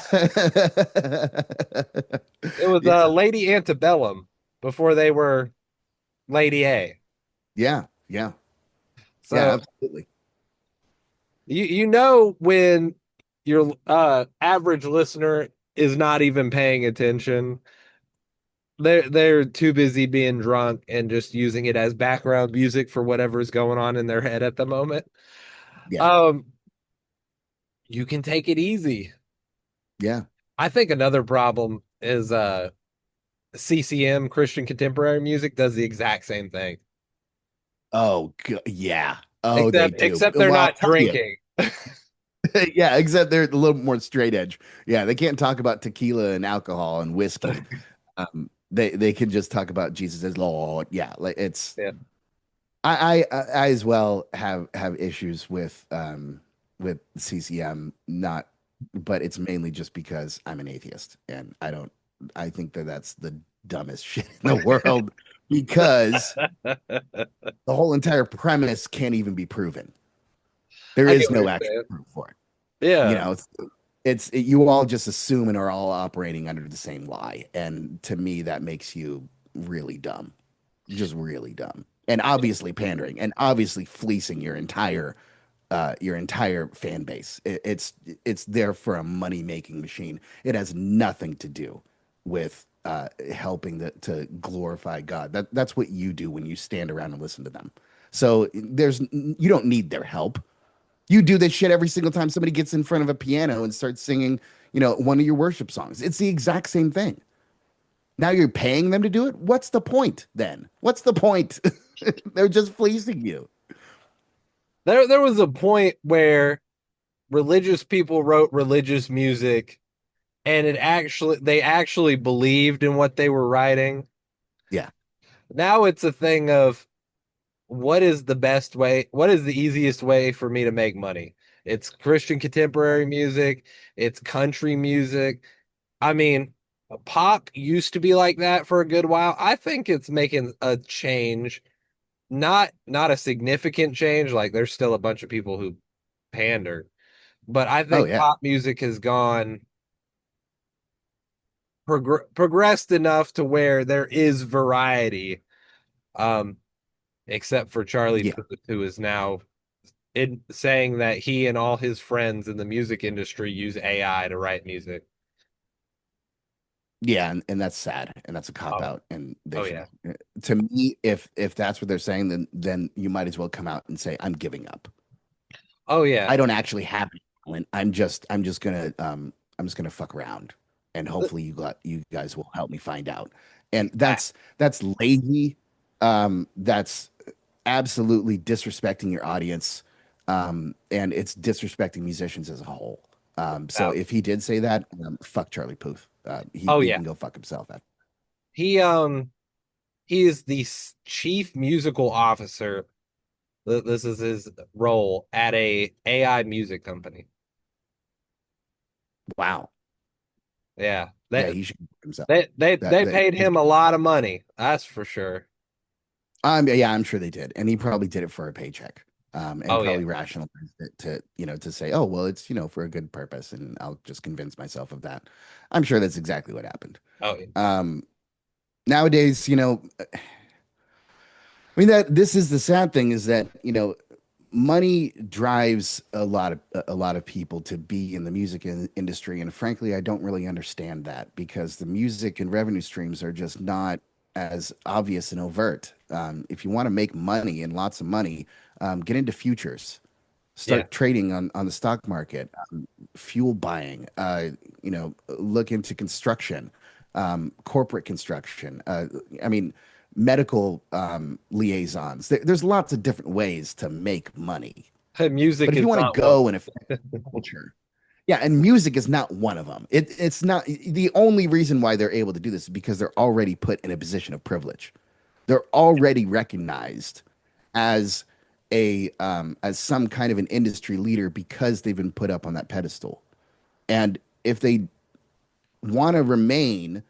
S1: It was
S2: yeah,
S1: Lady Antebellum before they were Lady A.
S2: yeah, yeah, yeah,
S1: So
S2: absolutely.
S1: you know when your average listener is not even paying attention. They're too busy being drunk and just using it as background music for whatever's going on in their head at the moment.
S2: Yeah,
S1: Um, you can take it easy.
S2: yeah.
S1: I think another problem is CCM, Christian contemporary music, does the exact same thing.
S2: Yeah. Oh, they
S1: Except
S2: do.
S1: except they're
S2: Well, I'll
S1: not
S2: tell you.
S1: drinking.
S2: Yeah, except they're a little more straight edge. Yeah, they can't talk about tequila and alcohol and whiskey. They can just talk about Jesus as Lord. Yeah, like it's
S1: Yeah.
S2: I as well have issues with CCM, not, but it's mainly just because I'm an atheist and I think that that's the dumbest shit in the world because the whole entire premise can't even be proven. There
S1: I get
S2: is
S1: what
S2: no
S1: you're
S2: actual
S1: saying.
S2: proof for it. You
S1: Yeah.
S2: know, you all just assume and are all operating under the same lie, and to me that makes you really dumb, just really dumb, and obviously pandering and obviously fleecing your entire fan base. It's there for a money making machine. It has nothing to do with helping to glorify God. That's what you do when you stand around and listen to them. So you don't need their help. You do this shit every single time somebody gets in front of a piano and starts singing, one of your worship songs. It's the exact same thing. Now you're paying them to do it. What's the point then? What's the point? They're just fleecing you.
S1: There was a point where religious people wrote religious music and they actually believed in what they were writing.
S2: Yeah.
S1: Now it's a thing of what is the easiest way for me to make money? It's Christian contemporary music, it's country music. I mean, pop used to be like that for a good while. I think it's making a change, not a significant change. Like there's still a bunch of people who pander, but I
S2: Oh
S1: think
S2: yeah.
S1: pop music has gone progressed enough to where there is variety. Um, except for Charlie
S2: Yeah.
S1: Puth, who is now saying that he and all his friends in the music industry use AI to write music.
S2: Yeah, and that's sad, and that's a cop
S1: Oh,
S2: out, and they
S1: oh
S2: should.
S1: yeah,
S2: To me, if that's what they're saying, then you might as well come out and say, "I'm giving up.
S1: oh yeah.
S2: I don't actually have any talent. I'm just gonna fuck around, and hopefully you guys will help me find out." And that's lazy. That's absolutely disrespecting your audience, and it's disrespecting musicians as a whole. So if he did say that, fuck Charlie Puth.
S1: Oh
S2: He
S1: yeah.
S2: can go fuck himself.
S1: He he is the chief musical officer. This is his role at a AI music company.
S2: Wow.
S1: Yeah,
S2: Yeah, he should go fuck himself.
S1: they
S2: That
S1: paid him a lot of money. That's for sure.
S2: yeah, I'm sure they did, and he probably did it for a paycheck, and
S1: Oh yeah.
S2: probably rationalized it to to say, oh well, it's for a good purpose, and I'll just convince myself of that. I'm sure that's exactly what happened.
S1: Oh yeah.
S2: Um, Nowadays, I mean that this is the sad thing is that money drives a lot of people to be in the music industry, and frankly, I don't really understand that because the music and revenue streams are just not as obvious and overt. If you want to make money and lots of money, get into futures,
S1: Yeah.
S2: start trading on the stock market, fuel buying, look into construction, corporate construction. I mean, medical liaisons. There's lots of different ways to make money. But
S1: Music
S2: if
S1: is
S2: you want to
S1: not one.
S2: go and affect the culture, yeah, and music is not one of them. It's not the only reason why they're able to do this is because they're already put in a position of privilege. They're already recognized as as some kind of an industry leader because they've been put up on that pedestal. And if they want to remain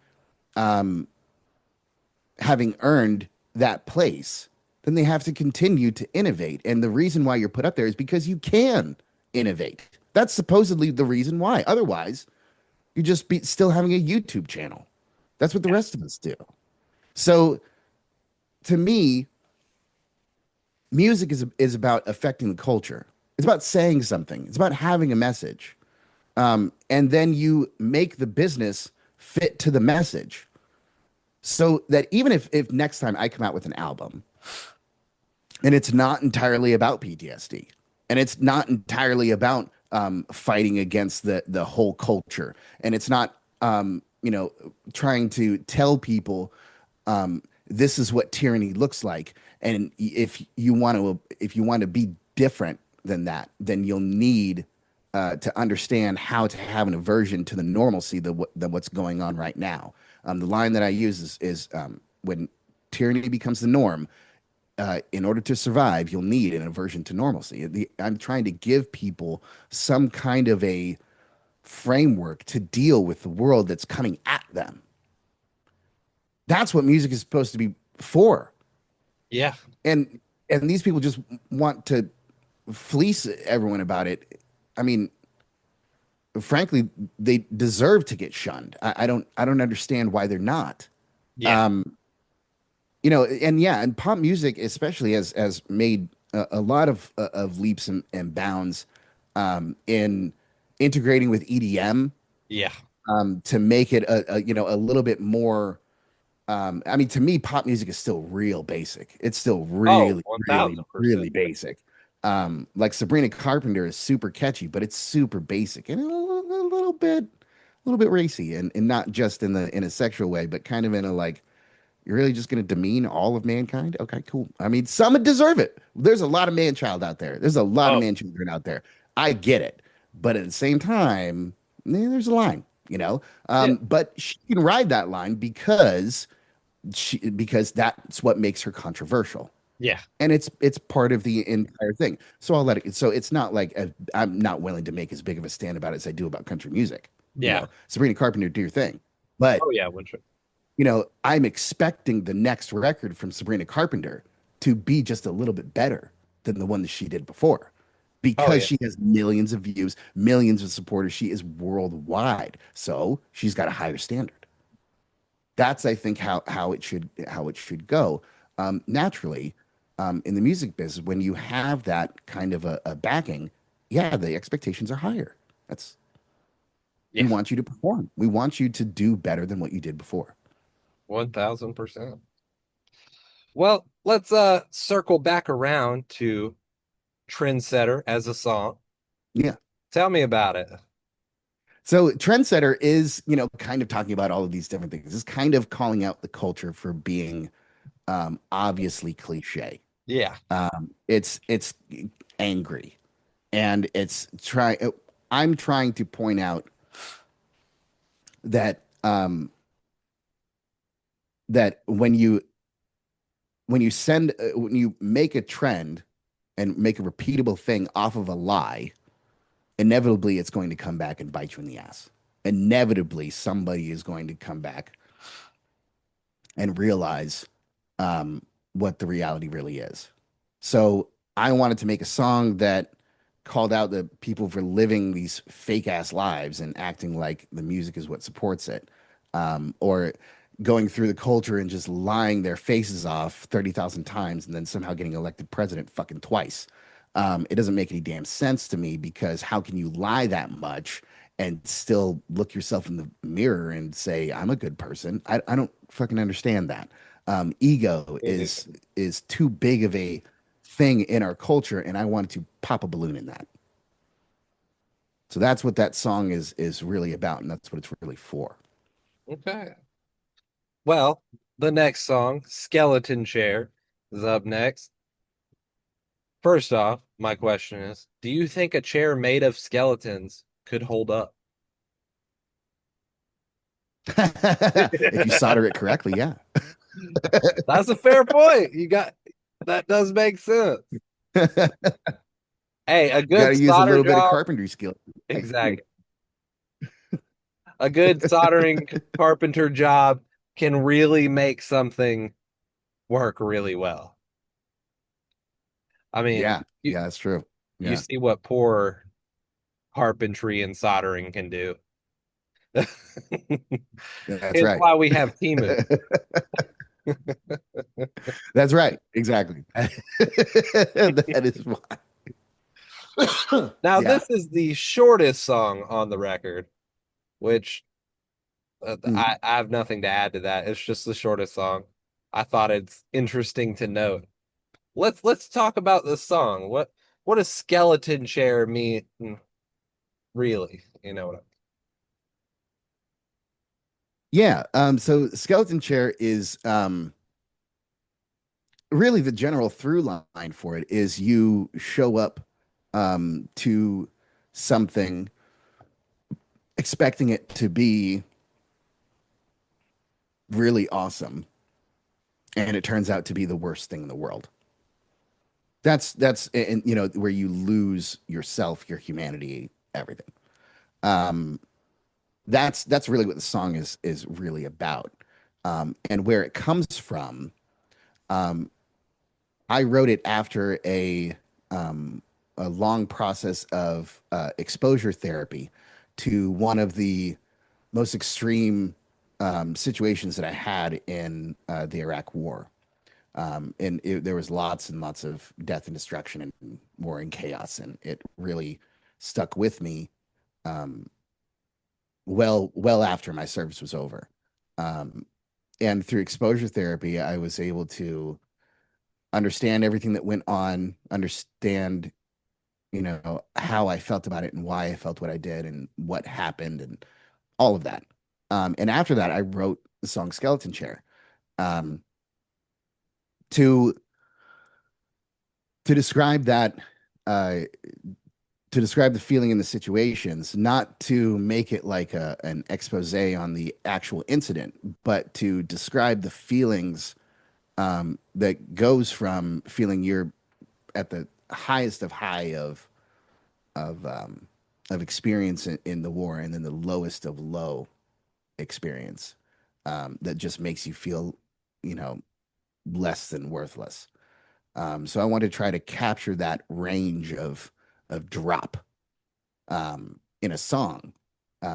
S2: having earned that place, then they have to continue to innovate. And the reason why you're put up there is because you can innovate. That's supposedly the reason why. Otherwise, you just be still having a YouTube channel. That's what the rest of us do. So to me, music is about affecting the culture. It's about saying something. It's about having a message. And then you make the business fit to the message. So that even if next time I come out with an album and it's not entirely about PTSD and it's not entirely about fighting against the whole culture and it's not trying to tell people this is what tyranny looks like. And if you want to be different than that, then you'll need to understand how to have an aversion to the normalcy that what's going on right now. The line that I use is when tyranny becomes the norm. In order to survive, you'll need an aversion to normalcy. I'm trying to give people some kind of a framework to deal with the world that's coming at them. That's what music is supposed to be for.
S1: Yeah.
S2: And these people just want to fleece everyone about it. I mean, frankly, they deserve to get shunned. I don't understand why they're not.
S1: Yeah.
S2: Um, and yeah, and pop music especially has made a lot of leaps and bounds in integrating with EDM
S1: Yeah.
S2: to make it a little bit more. I mean, to me, pop music is still real basic. It's still
S1: Oh,
S2: really, really,
S1: 1000%.
S2: really basic. Like Sabrina Carpenter is super catchy, but it's super basic and a little bit racy, and not just in a sexual way, but kind of in a like, you're really just going to demean all of mankind? Okay, cool. I mean, some deserve it. There's a lot of man child out there. There's a lot of
S1: Oh,
S2: man children out there. I get it, but at the same time, there's a line. you know.
S1: Yeah.
S2: But she can ride that line because that's what makes her controversial.
S1: Yeah.
S2: And it's part of the entire thing. So I'll let it. So it's not like I'm not willing to make as big of a stand about it as I do about country music. You
S1: Yeah.
S2: know, Sabrina Carpenter, do your thing. But
S1: Oh yeah, Winter.
S2: I'm expecting the next record from Sabrina Carpenter to be just a little bit better than the one that she did before
S1: Oh
S2: because
S1: yeah.
S2: she has millions of views, millions of supporters. She is worldwide. So she's got a higher standard. That's, I think, how it should go. Naturally, in the music business, when you have that kind of a backing, yeah, the expectations are higher. That's We
S1: Yeah.
S2: want you to perform. We want you to do better than what you did before.
S1: 1000%. Well, let's circle back around to Trendsetter as a song.
S2: Yeah.
S1: Tell me about it.
S2: So trendsetter is, kind of talking about all of these different things. It's kind of calling out the culture for being obviously cliche.
S1: Yeah.
S2: It's angry, and it's trying. I'm trying to point out that that when you make a trend and make a repeatable thing off of a lie, inevitably it's going to come back and bite you in the ass. Inevitably, somebody is going to come back and realize what the reality really is. So I wanted to make a song that called out the people for living these fake ass lives and acting like the music is what supports it, or going through the culture and just lying their faces off 30,000 times and then somehow getting elected president fucking twice. It doesn't make any damn sense to me because how can you lie that much and still look yourself in the mirror and say, I'm a good person? I don't fucking understand that. Ego is too big of a thing in our culture, and I wanted to pop a balloon in that. So that's what that song is really about, and that's what it's really for.
S1: Okay. Well, the next song, Skeleton Chair, is up next. First off, my question is, do you think a chair made of skeletons could hold up?
S2: If you solder it correctly, yeah.
S1: That's a fair point. That does make sense.
S2: You
S1: Hey, a
S2: got
S1: good
S2: to use a
S1: solder
S2: little bit of
S1: job,
S2: carpentry skill.
S1: exactly. A good soldering carpenter job can really make something work really well. I mean,
S2: Yeah, yeah, that's true.
S1: you
S2: Yeah,
S1: see what poor carpentry and soldering can do.
S2: that's
S1: It's
S2: right.
S1: why we have Timu.
S2: That's right. Exactly. That is why.
S1: Now,
S2: Yeah.
S1: this is the shortest song on the record, which
S2: Mhm.
S1: I have nothing to add to that. It's just the shortest song. I thought it's interesting to note. Let's talk about this song. What does skeleton chair mean really? You know what?
S2: Yeah. So skeleton chair is really the general through line for it is you show up to something expecting it to be really awesome, and it turns out to be the worst thing in the world. That's and where you lose yourself, your humanity, everything. Um, that's really what the song is really about, and where it comes from. Um, I wrote it after a long process of exposure therapy to one of the most extreme situations that I had in the Iraq War. There was lots and lots of death and destruction and war and chaos, and it really stuck with me um, well after my service was over. Um, and through exposure therapy, I was able to understand everything that went on, understand, how I felt about it and why I felt what I did and what happened and all of that. And after that, I wrote the song Skeleton Chair um, to to describe that uh, to describe the feeling in the situations, not to make it like an expose on the actual incident, but to describe the feelings that goes from feeling you're at the highest of high of um, of experience in the war, and then the lowest of low experience that just makes you feel, you know, less than worthless. So I want to try to capture that range of drop in a song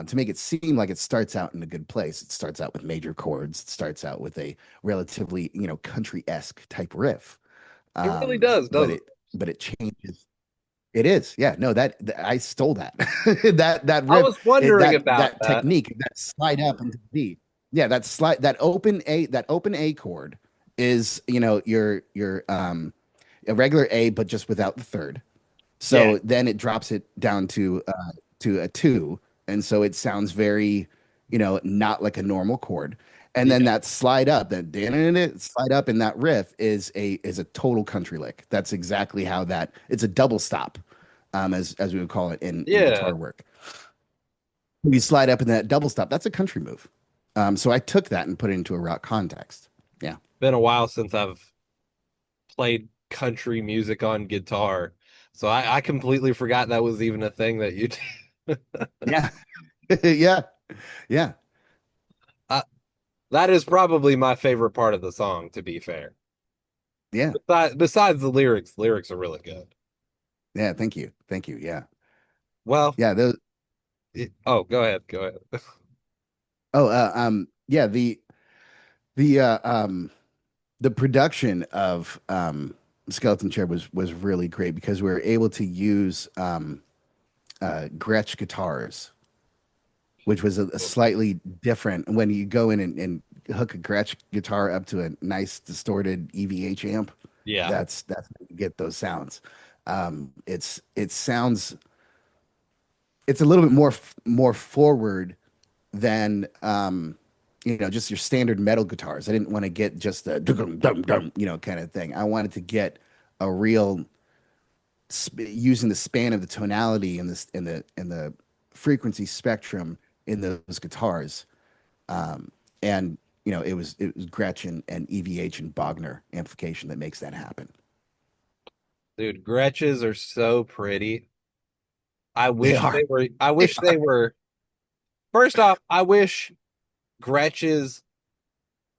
S2: to make it seem like it starts out in a good place. It starts out with major chords. It starts out with a relatively, you know, country-esque type riff.
S1: It really does,
S2: But
S1: doesn't it?
S2: it changes. It is, yeah. No, I stole that. That
S1: I
S2: riff,
S1: was wondering about
S2: that
S1: that.
S2: technique, that slide up into B. Yeah, that open A chord is, you know, your a regular A, but just without the third.
S1: Yeah,
S2: So then it drops it down to a two, and so it sounds very, you know, not like a normal chord. And then
S1: yeah,
S2: that slide up, that slide up in that riff is a total country lick. That's exactly how that. It's a double stop, as we would call it in
S1: yeah.
S2: guitar work. You slide up in that double stop. That's a country move. So I took that and put it into a rock context. Yeah,
S1: Been a while since I've played country music on guitar, so I completely forgot that was even a thing that you did.
S2: yeah, yeah, yeah,
S1: uh, that is probably my favorite part of the song, to be fair.
S2: yeah,
S1: Besides the lyrics, lyrics are really good.
S2: yeah. Thank you. Yeah,
S1: Well,
S2: yeah. Those.
S1: oh, go ahead, go ahead.
S2: Oh, yeah. The the production of Skeleton Chair was really great because we were able to use Gretsch guitars, which was a slightly different when you go in and hook a Gretsch guitar up to a nice distorted EVH amp.
S1: Yeah,
S2: That's how you get those sounds. It sounds it's a little bit more forward than you know, just your standard metal guitars. I didn't want to get just the dum dum dum, you know, kind of thing. I wanted to get a real using the span of the tonality and this in the frequency spectrum in those guitars. Um, and you know, it was Gretchen and EVH and Bogner amplification that makes that happen.
S1: dude, Gretches are so pretty.
S2: They are.
S1: I
S2: They
S1: wish they
S2: are.
S1: were. First off, I wish Gretches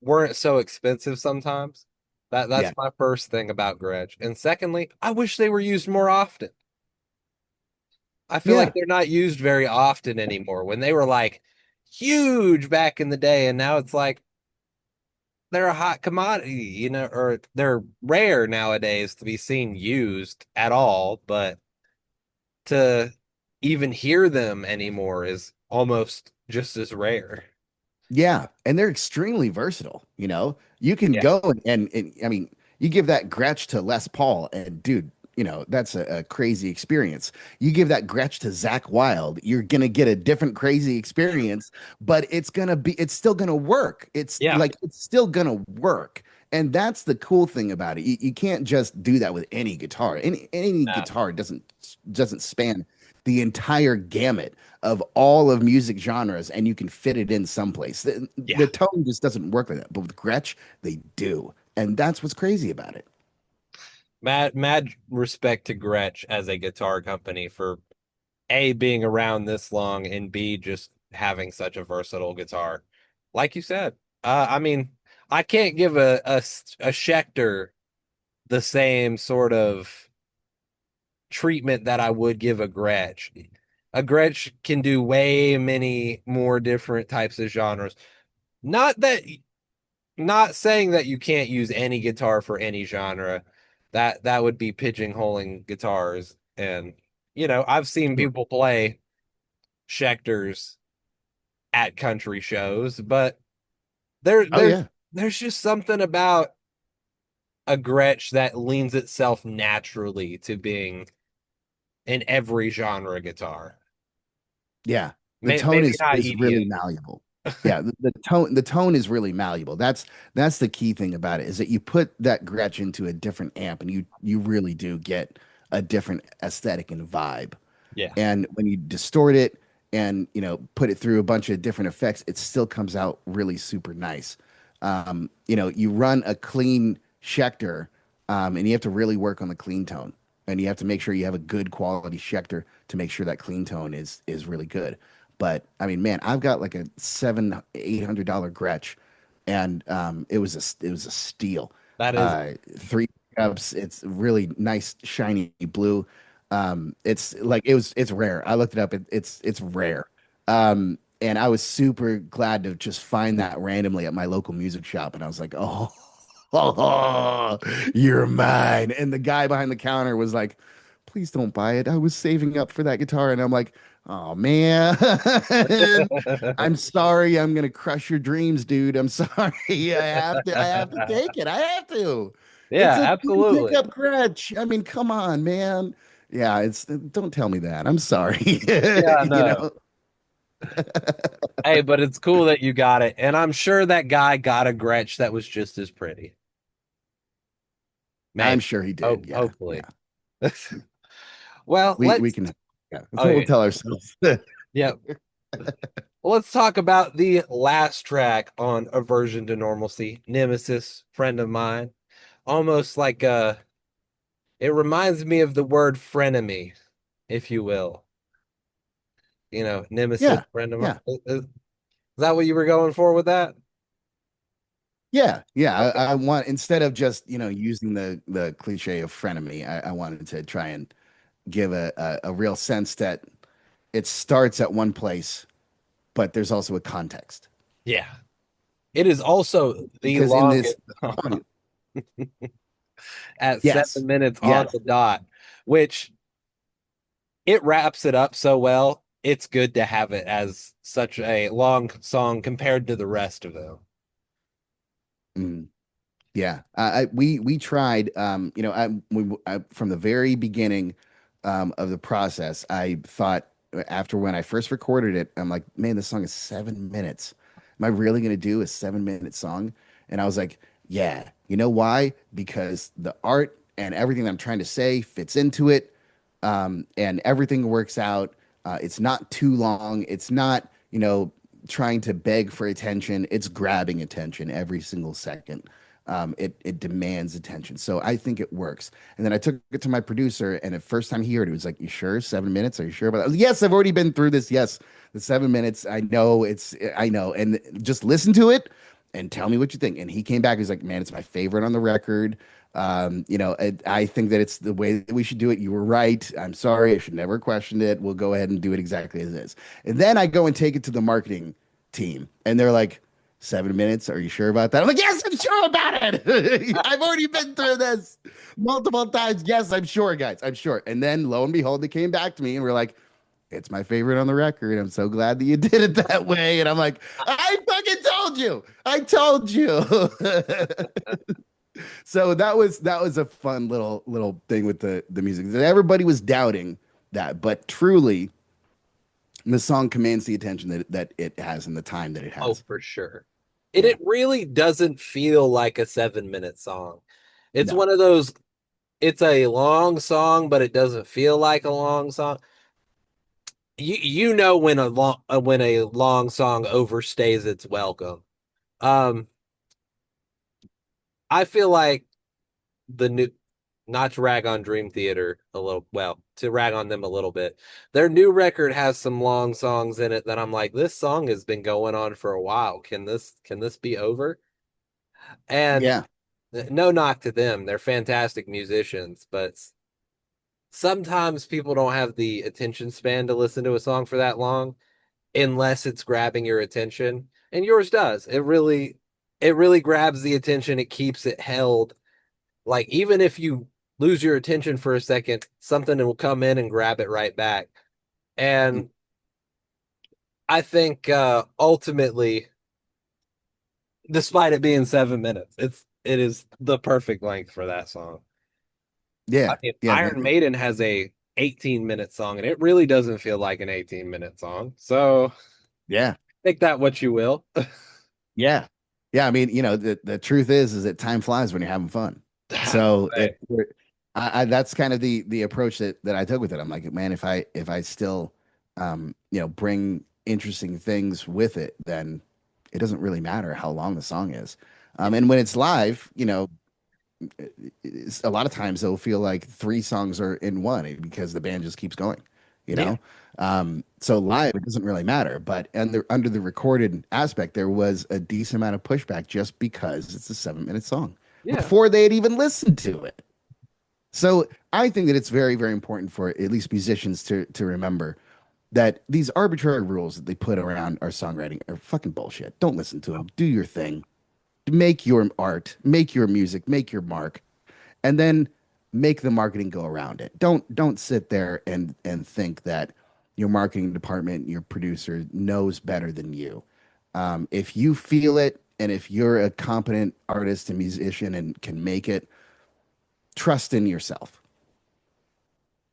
S1: weren't so expensive sometimes.
S2: Yeah.
S1: That's my first thing about Gretsch. And secondly, I wish they were used more often. I feel like
S2: Yeah.
S1: they're not used very often anymore. When they were like huge back in the day, and now it's like they're a hot commodity, you know, or they're rare nowadays to be seen used at all, but to even hear them anymore is almost just as rare.
S2: Yeah, and they're extremely versatile. You know, you can
S1: Yeah.
S2: go and I mean, you give that Gretsch to Les Paul, and dude, you know that's a crazy experience. You give that Gretsch to Zach Wild, you're gonna get a different crazy experience, but it's still gonna work. It's
S1: Yeah.
S2: like it's still gonna work, and that's the cool thing about it. You can't just do that with any guitar. Any
S1: No.
S2: guitar doesn't span the entire gamut of all of music genres, and you can fit it in someplace.
S1: Yeah.
S2: The tone just doesn't work like that. But with Gretsch, they do. And that's what's crazy about it.
S1: Mad respect to Gretsch as a guitar company for A, being around this long, and B, just having such a versatile guitar. Like you said, I mean, I can't give a Schecter the same sort of treatment that I would give a Gretsch. A Gretsch can do way many more different types of genres. Not that, not saying that you can't use any guitar for any genre. That would be pigeonholing guitars. And I've seen
S2: Sure.
S1: people play Schecters at country shows, but there
S2: Oh
S1: there's
S2: yeah.
S1: there's just something about a Gretsch that leans itself naturally to being in every genre guitar.
S2: Yeah. The tone
S1: Maybe not
S2: is really
S1: EDM.
S2: malleable. Yeah, the tone is really malleable. That's the key thing about it is that you put that Gretsch into a different amp and you really do get a different aesthetic and vibe.
S1: Yeah,
S2: And when you distort it and, put it through a bunch of different effects, it still comes out really super nice. You run a clean Schecter, and you have to really work on the clean tone. And you have to make sure you have a good quality Schecter to make sure that clean tone is really good. But I mean, man, I've got like a $700-800 Gretsch, and it was a steal.
S1: that is.
S2: Three cups. It's really nice, shiny blue. It's like it's rare. I looked it up. It's rare. And I was super glad to just find that randomly at my local music shop, and I was like, oh, oh, you're mine. And the guy behind the counter was like, please don't buy it. I was saving up for that guitar, and I'm like, oh man, I'm sorry. I'm gonna crush your dreams, dude. I'm sorry. I have to take it. I have to. It's
S1: Yeah,
S2: a three
S1: absolutely.
S2: pickup Gretsch. I mean, come on, man. Yeah, it's don't tell me that. I'm sorry.
S1: Yeah,
S2: You
S1: no.
S2: know,
S1: Hey, but it's cool that you got it. And I'm sure that guy got a Gretsch that was just as pretty.
S2: I'm
S1: Maybe.
S2: sure he
S1: Hope,
S2: did. Yeah,
S1: hopefully.
S2: yeah.
S1: Well,
S2: We
S1: let's
S2: can. Yeah, that's
S1: oh
S2: what we'll
S1: yeah.
S2: tell ourselves.
S1: Yeah. Well, let's talk about the last track on Aversion to Normalcy, Nemesis, friend of mine. Almost like it reminds me of the word frenemy, if you will. Nemesis,
S2: Yeah,
S1: friend of mine.
S2: yeah,
S1: Is that what you were going for with that?
S2: yeah, yeah.
S1: Okay.
S2: I want instead of just using the cliche of frenemy, I wanted to try and give a real sense that it starts at one place, but there's also a context.
S1: Yeah. It is also the
S2: Because in
S1: longest
S2: this song,
S1: at
S2: yes,
S1: 7 minutes on
S2: yes.
S1: the dot, which it wraps it up so well. It's good to have it as such a long song compared to the rest of them.
S2: Mm. Yeah, we tried. From the very beginning of the process, I thought after when I first recorded it, I'm like, man, this song is 7 minutes. Am I really gonna do a 7 minute song? And I was like, yeah. You know why? Because the art and everything that I'm trying to say fits into it, and everything works out. It's not too long. It's not, trying to beg for attention. It's grabbing attention every single second. It demands attention. So I think it works. And then I took it to my producer, and the first time he heard it, he was like, "You sure? 7 minutes? Are you sure about that?" I was, yes, I've already been through this. Yes, the 7 minutes. I know. And just listen to it and tell me what you think. And he came back. He's like, "Man, it's my favorite on the record. I think that it's the way that we should do it. You were right. I'm sorry. I should never question it. We'll go ahead and do it exactly as it is." And then I go and take it to the marketing team, and they're like, 7 minutes? Are you sure about that? I'm like, yes, I'm sure about it. I've already been through this multiple times. Yes, I'm sure, guys. I'm sure. And then lo and behold, they came back to me and were like, it's my favorite on the record. I'm so glad that you did it that way. And I'm like, I fucking told you. I told you. So that was a fun little thing with the music. Everybody was doubting that, but truly the song commands the attention that it has and the time that it
S1: Oh,
S2: has.
S1: for sure. And
S2: Yeah.
S1: it really doesn't feel like a 7 minute song. It's
S2: No.
S1: one of those, it's a long song, but it doesn't feel like a long song. You know when a long song overstays its welcome. Um, I feel like the new not to rag on Dream Theater a little, well, to rag on them a little bit. Their new record has some long songs in it that I'm like, this song has been going on for a while. Can this be over? And
S2: Yeah.
S1: no knock to them. They're fantastic musicians, but sometimes people don't have the attention span to listen to a song for that long unless it's grabbing your attention. And yours does. It really grabs the attention. It keeps it held. Like even if you lose your attention for a second, something will come in and grab it right back. And I think ultimately, despite it being 7 minutes, it is the perfect length for that song. I
S2: Yeah.
S1: mean,
S2: Yeah.
S1: Iron Maiden has a 18-minute song, and it really doesn't feel like an 18-minute song. So
S2: Yeah.
S1: take that what you will.
S2: Yeah. Yeah. I mean, the truth is that time flies when you're having fun.
S1: That's
S2: So
S1: right.
S2: That's kind of the approach that I took with it. I'm like, man, if I still bring interesting things with it, then it doesn't really matter how long the song is. And when it's live, a lot of times it'll feel like three songs are in one because the band just keeps going, you
S1: Yeah,
S2: know? So live, it doesn't really matter. But under the recorded aspect, there was a decent amount of pushback just because it's a 7-minute song
S1: yeah,
S2: before they had even listened to it. So I think that it's very, very important for at least musicians to remember that these arbitrary rules that they put around our songwriting are fucking bullshit. Don't listen to them. Do your thing. Make your art, make your music, make your mark, and then make the marketing go around it. Don't sit there and think that your marketing department, your producer knows better than you. If you feel it, and if you're a competent artist and musician and can make it, trust in yourself.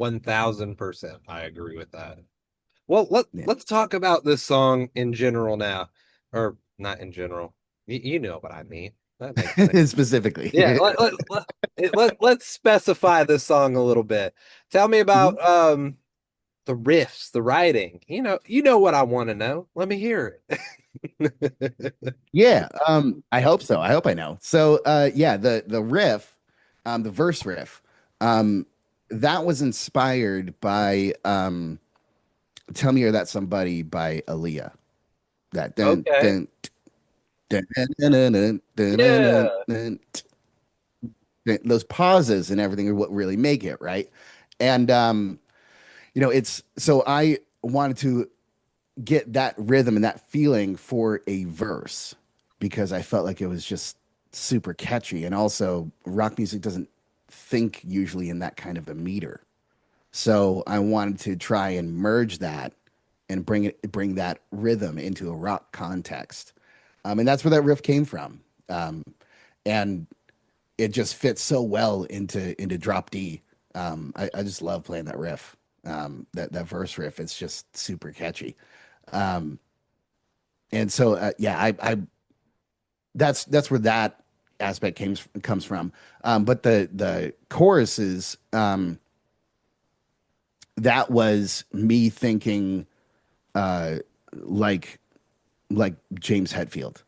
S1: 1000%. I agree with that. Well,
S2: Yeah.
S1: let's talk about this song in general now, or not in general. You know what I mean. That makes sense. Yeah,
S2: Specifically.
S1: let's specify this song a little bit. Tell me about
S2: Mhm.
S1: the riffs, the writing. You know what I want to know. Let me hear it.
S2: Yeah, I hope so. I hope I know. So, yeah, the riff, the verse riff, um, that was inspired by "Tell Me You're That Somebody" by Aaliyah. That dun
S1: Okay.
S2: dun dun dun dun dun dun dun dun dun
S1: Yeah.
S2: dun, those pauses and everything are what really make it, right? And it's so I wanted to get that rhythm and that feeling for a verse because I felt like it was just super catchy. And also, rock music doesn't think usually in that kind of a meter. So I wanted to try and merge that and bring that rhythm into a rock context. And that's where that riff came from. And it just fits so well into drop D. I just love playing that riff. That verse riff. It's just super catchy. Um, and so yeah, I that's where that aspect comes from. But the choruses, that was me thinking uh, like like James Hetfield.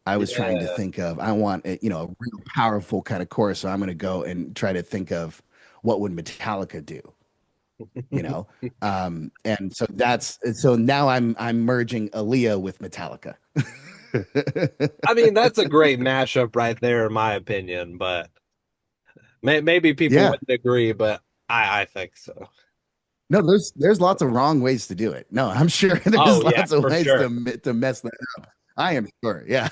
S2: I was trying to
S1: Yeah.
S2: think of I want a real powerful kind of chorus, so I'm going to go and try to think of what would Metallica do, you know. And so now I'm merging Aaliyah with Metallica.
S1: I mean, that's a great mashup right there, in my opinion, but maybe people
S2: Yeah.
S1: wouldn't agree, but I think so.
S2: No, there's lots of wrong ways to do it. No, I'm sure
S1: Oh
S2: there's
S1: yeah,
S2: lots of
S1: for
S2: ways
S1: sure.
S2: to mess that up. I am sure. Yeah.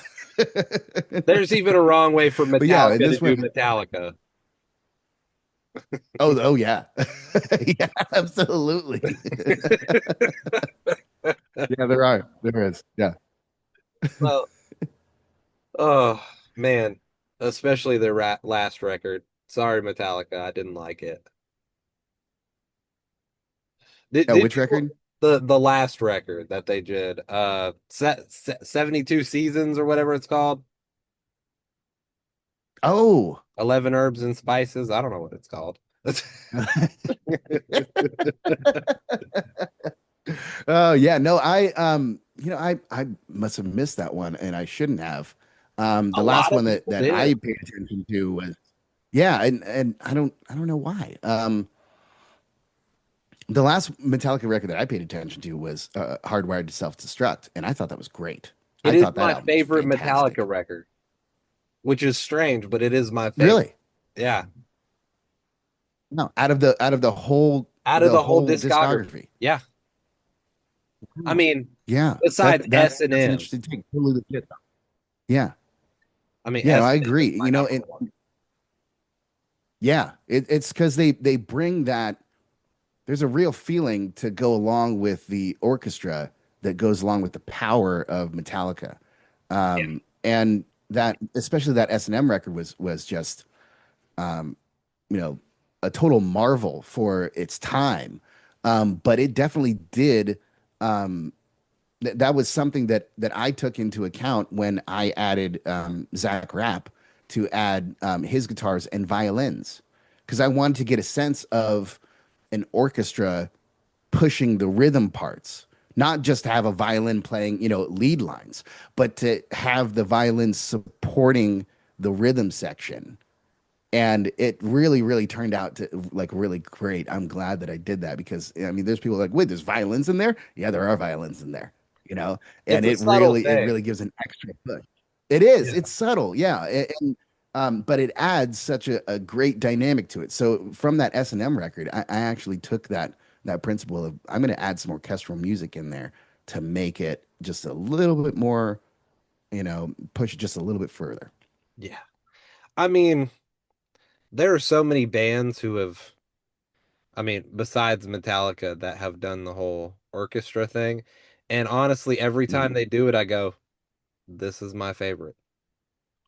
S1: There's even a wrong way for
S2: But yeah, and
S1: Metallica to
S2: this
S1: do
S2: one,
S1: Metallica.
S2: oh yeah. Yeah, absolutely. Yeah, there are. There is. Yeah.
S1: Well, oh man, especially their last record. Sorry, Metallica, I didn't like it.
S2: Oh,
S1: Did
S2: which
S1: you
S2: record?
S1: the last record that they did? 72 seasons or whatever it's called.
S2: Oh.
S1: 11 herbs and spices. I don't know what it's called.
S2: Oh yeah, no, I must have missed that one and I shouldn't have.
S1: A
S2: The last
S1: lot of
S2: one that
S1: people
S2: that
S1: did.
S2: I paid attention to was yeah, and I don't know why. The last Metallica record that I paid attention to was Hardwired to Self-Destruct, and I thought that was great.
S1: It
S2: I
S1: is
S2: thought that
S1: my
S2: album was
S1: favorite Metallica
S2: fantastic.
S1: record, which is strange, but it is my favorite.
S2: Really?
S1: Yeah.
S2: No, out of the whole
S1: Out of
S2: the
S1: the whole
S2: whole
S1: discography.
S2: discography.
S1: Yeah. I
S2: Wow.
S1: mean,
S2: Yeah,
S1: besides
S2: that that's
S1: S and
S2: that's an
S1: M.
S2: interesting take. Totally legit. Yeah,
S1: I mean,
S2: yeah, no,
S1: S
S2: I
S1: and M is
S2: agree.
S1: my number
S2: And
S1: one.
S2: yeah, it's because they bring that. There's a real feeling to go along with the orchestra that goes along with the power of Metallica,
S1: Yeah.
S2: and that especially that S&M record was just you know a total marvel for its time. But it definitely did. That was something that I took into account when I added Zach Rapp to add his guitars and violins because I wanted to get a sense of an orchestra pushing the rhythm parts, not just have a violin playing, lead lines, but to have the violin supporting the rhythm section. And it really, really turned out to like really great. I'm glad that I did that because I mean, there's people like, wait, there's violins in there? Yeah, there are violins in there,
S1: It's
S2: and
S1: a
S2: it
S1: subtle
S2: really, it
S1: thing.
S2: really gives an extra push. It is,
S1: Yeah.
S2: it's subtle, yeah, and but it adds such a great dynamic to it. So from that S&M record, I actually took that principle of I'm going to add some orchestral music in there to make it just a little bit more, push it just a little bit further.
S1: Yeah. I mean, there are so many bands who have, I mean, besides Metallica, that have done the whole orchestra thing. And honestly, every time
S2: Mhm.
S1: they do it, I go, this is my favorite,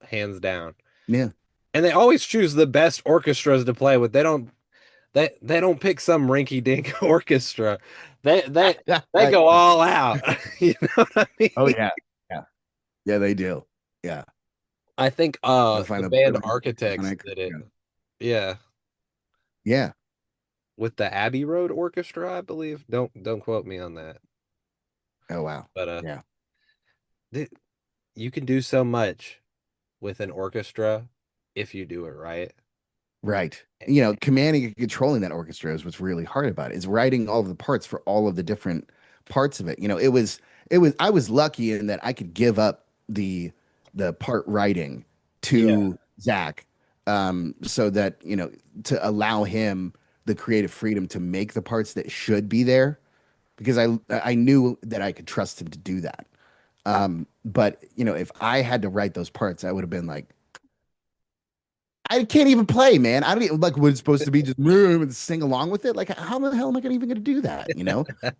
S1: hands down.
S2: Yeah.
S1: And they always choose the best orchestras to play with. They don't pick some rinky dink orchestra. They they they
S2: Right.
S1: go all out. You know what I
S2: Oh
S1: mean?
S2: yeah. Yeah. Yeah, they do. Yeah.
S1: I think
S2: They'll
S1: the
S2: find the
S1: band
S2: perfect
S1: Architects
S2: tonic.
S1: did it.
S2: Yeah.
S1: Yeah,
S2: Yeah.
S1: with the Abbey Road Orchestra, I believe. Don't quote me on that.
S2: Oh wow.
S1: But
S2: Yeah.
S1: th you can do so much with an orchestra if you do it right.
S2: Right. Commanding and controlling that orchestra is what's really hard about it. Is writing all of the parts for all of the different parts of it. It was I was lucky in that I could give up the part writing
S1: Yeah.
S2: to Zach, so that, to allow him the creative freedom to make the parts that should be there because I knew that I could trust him to do that. But if I had to write those parts, I would have been like, I can't even play, man. I don't even like what it's supposed to be just and sing along with it. Like, how the hell am I even going to do that?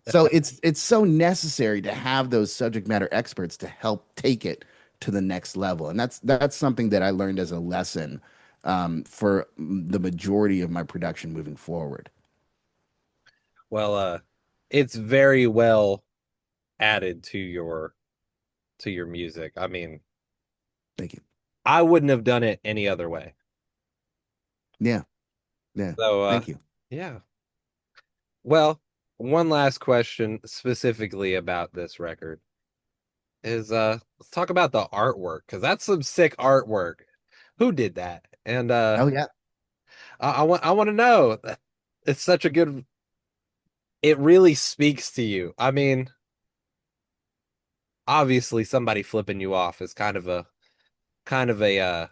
S2: So it's so necessary to have those subject matter experts to help take it to the next level. And that's something that I learned as a lesson, for the majority of my production moving forward.
S1: Well, it's very well added to your music. I mean,
S2: Thank you.
S1: I wouldn't have done it any other way.
S2: Yeah, yeah.
S1: So,
S2: Thank you.
S1: yeah. Well, one last question specifically about this record is let's talk about the artwork because that's some sick artwork. Who did that? And
S2: Oh yeah.
S1: I want to know. It's such a good, it really speaks to you. I mean, obviously somebody flipping you off is kind of a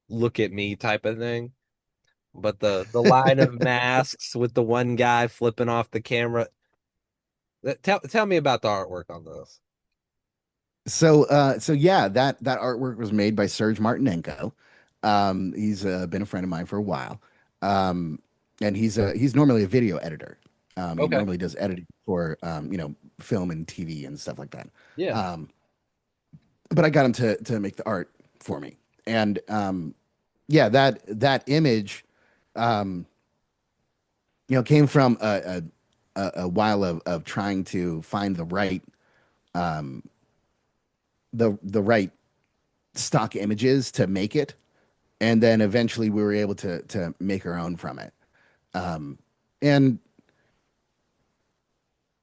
S1: look at me type of thing. But the line of masks with the one guy flipping off the camera. Tell me about the artwork on those.
S2: So yeah, that artwork was made by Serge Martinenko. He's been a friend of mine for a while. Um, and he's normally a video editor. He
S1: Okay.
S2: normally does editing for film and TV and stuff like that.
S1: Yeah.
S2: Um, but I got him to make the art for me. And yeah, that image, um, came from a while of trying to find um, the right stock images to make it, and then eventually we were able to make our own from it. Um, and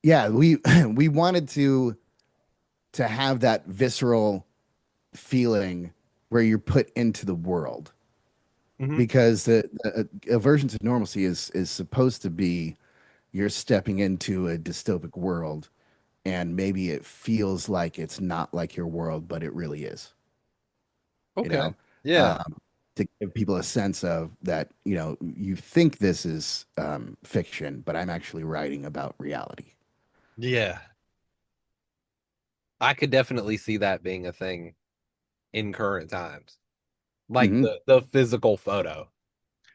S2: yeah, we we wanted to have that visceral feeling where you're put into the world
S1: Hmm.
S2: because the aversion to normalcy is supposed to be you're stepping into a dystopic world and maybe it feels like it's not like your world, but it really is. you
S1: Okay.
S2: know,
S1: Yeah.
S2: um, to give people a sense of that, you think this is fiction, but I'm actually writing about reality.
S1: Yeah. I could definitely see that being a thing in current times. Like
S2: Hmm.
S1: the physical photo.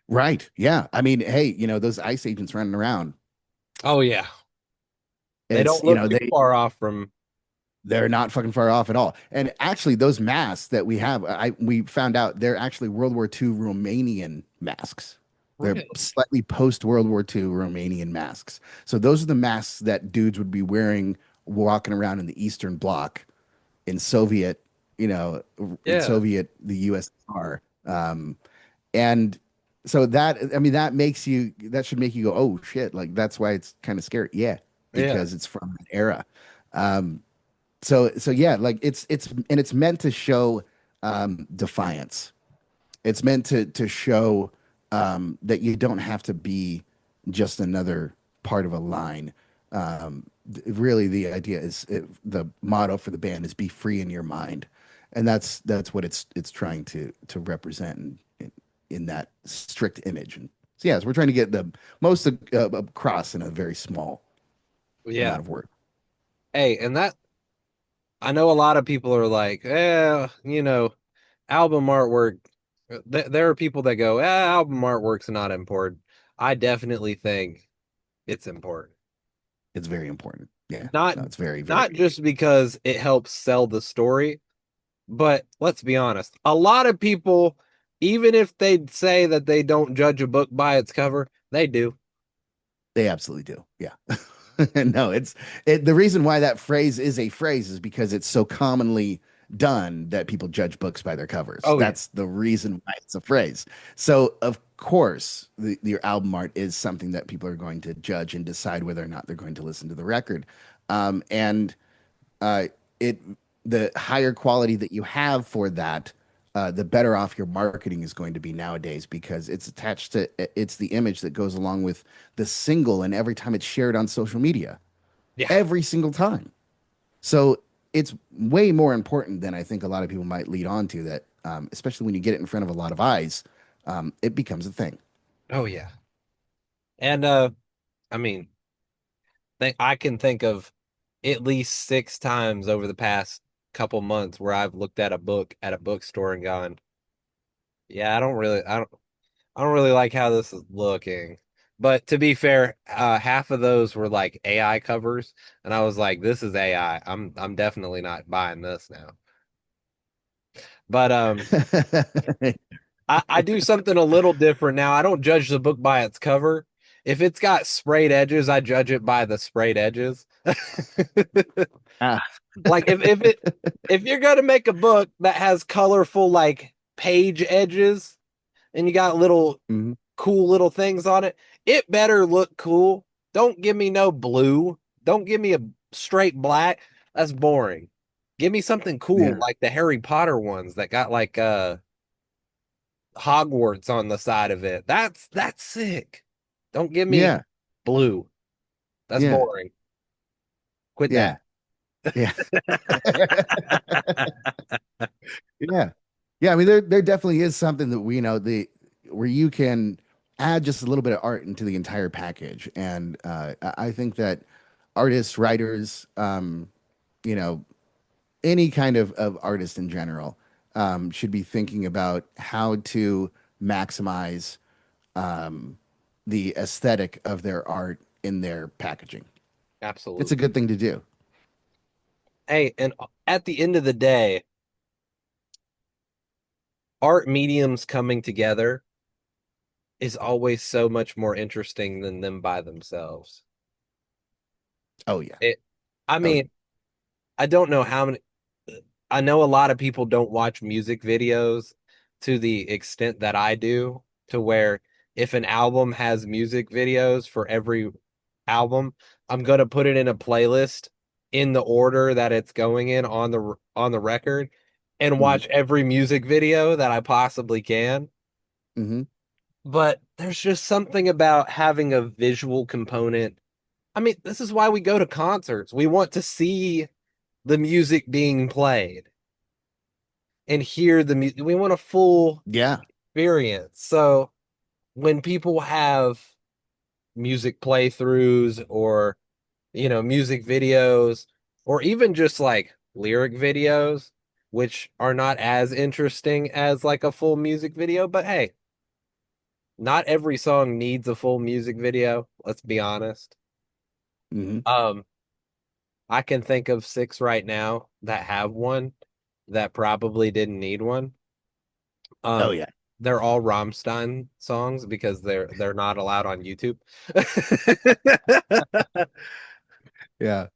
S2: Right. Yeah. I mean, hey, those ICE agents running around,
S1: Oh yeah. They
S2: it's,
S1: don't look too far off from
S2: they're not fucking far off at all. And actually, those masks that we have, we found out they're actually World War II Romanian masks. They're
S1: really.
S2: slightly post World War II Romanian masks. So those are the masks that dudes would be wearing walking around in the Eastern Bloc in Soviet, you know, in
S1: Yeah.
S2: Soviet, the USSR. And So that, I mean, that should make you go, oh shit, like that's why it's kind of scary. Yeah,
S1: Yeah.
S2: because it's from that era. Um, so yeah, like it's meant to show defiance. It's meant to show that you don't have to be just another part of a line. Really, the idea is the motto for the band is "Be free in your mind," and that's what it's trying to represent in that strict image. And so, yes, we're trying to get the most across in a very small
S1: Yeah.
S2: amount of work.
S1: Hey, and that I know a lot of people are like, album artwork. There are people that go, album artwork's not important. I definitely think it's important.
S2: It's very important. Yeah,
S1: Not
S2: no, it's very,
S1: not
S2: very.
S1: just because it helps sell the story, but let's be honest. A lot of people, even if they say that they don't judge a book by its cover, they do.
S2: They absolutely do. Yeah. No, the reason why that phrase is a phrase is because it's so commonly done that people judge books by their covers.
S1: Oh yeah.
S2: That's the reason why it's a phrase. So of course, your album art is something that people are going to judge and decide whether or not they're going to listen to the record. And uh, it the higher quality that you have for that, the better off your marketing is going to be nowadays because it's the image that goes along with the single, and every time it's shared on social media,
S1: Yeah.
S2: every single time. So it's way more important than I think a lot of people might lead on to that, especially when you get it in front of a lot of eyes, it becomes a thing.
S1: Oh yeah. And I mean, I can think of at least 6 times over the past couple months where I've looked at a book at a bookstore and gone, yeah, I don't really like how this is looking. But to be fair, half of those were like AI covers, and I was like, this is AI. I'm definitely not buying this now. But I do something a little different now. I don't judge the book by its cover. If it's got sprayed edges, I judge it by the sprayed edges.
S2: Ah.
S1: Like if you're gonna make a book that has colorful like page edges and you got little
S2: Mhm.
S1: cool little things on it, it better look cool. Don't give me no blue. Don't give me a straight black. That's boring. Give me something cool
S2: Yeah.
S1: like the Harry Potter ones that got like Hogwarts on the side of it. That's sick. Don't give me
S2: Yeah.
S1: blue. That's
S2: Yeah.
S1: boring. Quit that.
S2: Yeah. Yeah. Yeah. Yeah, I mean there definitely is something that we know the where you can add just a little bit of art into the entire package. And I think that artists, writers, you know, any kind of artist in general, should be thinking about how to maximize um, the aesthetic of their art in their packaging. It's a
S1: Absolutely.
S2: good thing to do.
S1: Hey, and at the end of the day, art mediums coming together is always so much more interesting than them by themselves.
S2: Oh yeah.
S1: It, I
S2: Oh yeah.
S1: mean, I don't know how many, I know a lot of people don't watch music videos to the extent that I do, to where if an album has music videos for every album, I'm gonna put it in a playlist in the order that it's going in on the record and
S2: Hmm.
S1: watch every music video that I possibly can.
S2: Hmm.
S1: But there's just something about having a visual component. I mean, this is why we go to concerts. We want to see the music being played and hear the music. We want a full
S2: Yeah.
S1: experience. So when people have music playthroughs or, music videos or even just like lyric videos, which are not as interesting as like a full music video, but hey, not every song needs a full music video. Let's be honest.
S2: Hmm.
S1: Um, I can think of 6 right now that have one that probably didn't need one.
S2: Oh
S1: Um,
S2: yeah.
S1: they're all Rammstein songs because they're not allowed on YouTube.
S2: Yeah.